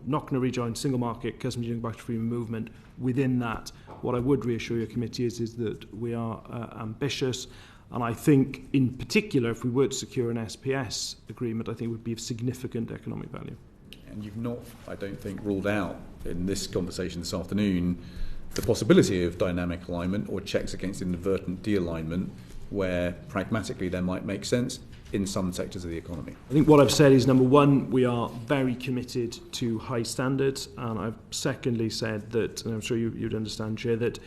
not going to rejoin single market, customs union, back to free movement. Within that, what I would reassure your committee is that we are ambitious, and I think in particular, if we were to secure an SPS agreement, I think it would be of significant economic value. And you've not, I don't think, ruled out in this conversation this afternoon the possibility of dynamic alignment or checks against inadvertent de-alignment where pragmatically there might make sense in some sectors of the economy. I think what I've said is, number one, we are very committed to high standards, and I've secondly said that, and I'm sure you'd understand, Chair, that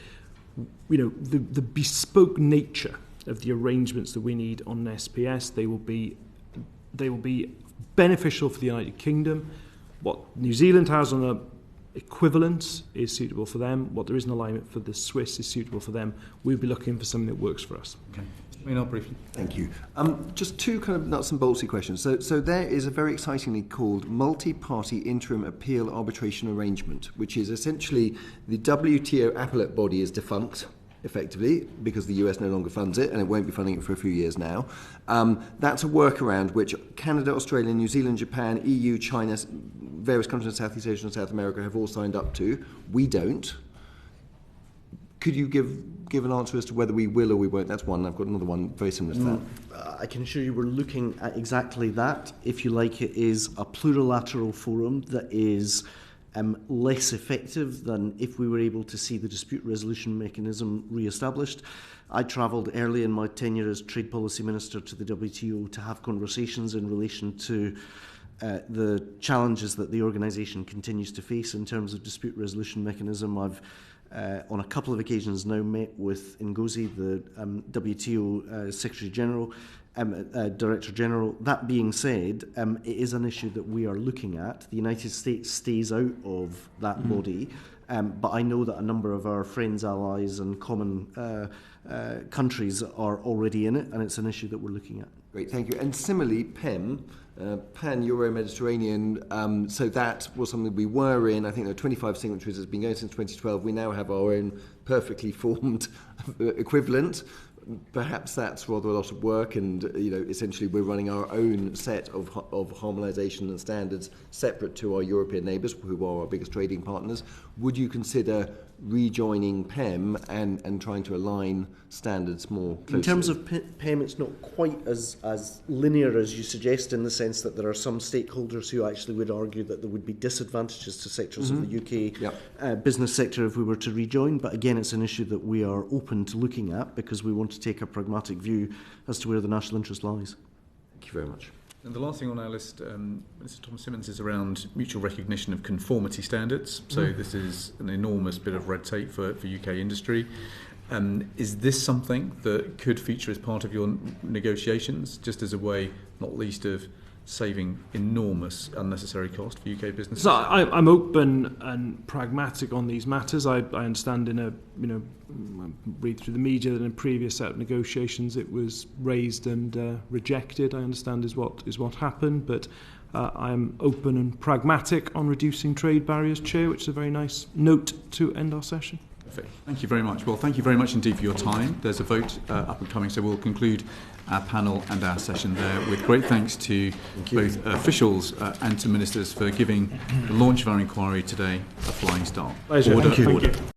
the bespoke nature of the arrangements that we need on an SPS, they will be beneficial for the United Kingdom. What New Zealand has on a equivalent is suitable for them. What there is in alignment for the Swiss is suitable for them. We'll be looking for something that works for us. Okay. Niall, briefly. Thank you. Just two kind of nuts and boltsy questions. So there is a very excitingly called multi-party interim appeal arbitration arrangement, which is essentially the WTO appellate body is defunct, effectively, because the US no longer funds it, and it won't be funding it for a few years now. That's a workaround which Canada, Australia, New Zealand, Japan, EU, China, various countries in Southeast Asia and South America have all signed up to. We don't. Could you give an answer as to whether we will or we won't? That's one. I've got another one very similar to that. I can assure you we're looking at exactly that. If you like, it is a plurilateral forum that is less effective than if we were able to see the dispute resolution mechanism re-established. I travelled early in my tenure as Trade Policy Minister to the WTO to have conversations in relation to the challenges that the organisation continues to face in terms of dispute resolution mechanism. I've on a couple of occasions now met with Ngozi, the WTO Secretary General, Director General. That being said, it is an issue that we are looking at. The United States stays out of that body, but I know that a number of our friends, allies and common countries are already in it, and it's an issue that we're looking at. Great, thank you. And similarly, PEM, Pan-Euro-Mediterranean, so that was something we were in. I think there are 25 signatories. It's been going since 2012. We now have our own perfectly formed equivalent. Perhaps that's rather a lot of work, and essentially we're running our own set of harmonisation and standards separate to our European neighbours, who are our biggest trading partners. Would you consider rejoining PEM and trying to align standards more closely? In terms of PEM, it's not quite as linear as you suggest, in the sense that there are some stakeholders who actually would argue that there would be disadvantages to sectors of the UK business sector if we were to rejoin. But again, it's an issue that we are open to looking at because we want to take a pragmatic view as to where the national interest lies. Thank you very much. And the last thing on our list, Mr. Thomas-Symonds, is around mutual recognition of conformity standards. So this is an enormous bit of red tape for UK industry. Is this something that could feature as part of your negotiations, just as a way, not least of saving enormous unnecessary cost for UK businesses? So I'm open and pragmatic on these matters. I understand in a read through the media that in a previous set of negotiations it was raised and rejected. I understand is what happened, but I'm open and pragmatic on reducing trade barriers, Chair, which is a very nice note to end our session. Perfect. Thank you very much. Well, thank you very much indeed for your time. There's a vote up and coming, so we'll conclude our panel and our session there with great thanks to both officials and to ministers for giving the launch of our inquiry today a flying start. Pleasure. Order. Thank you.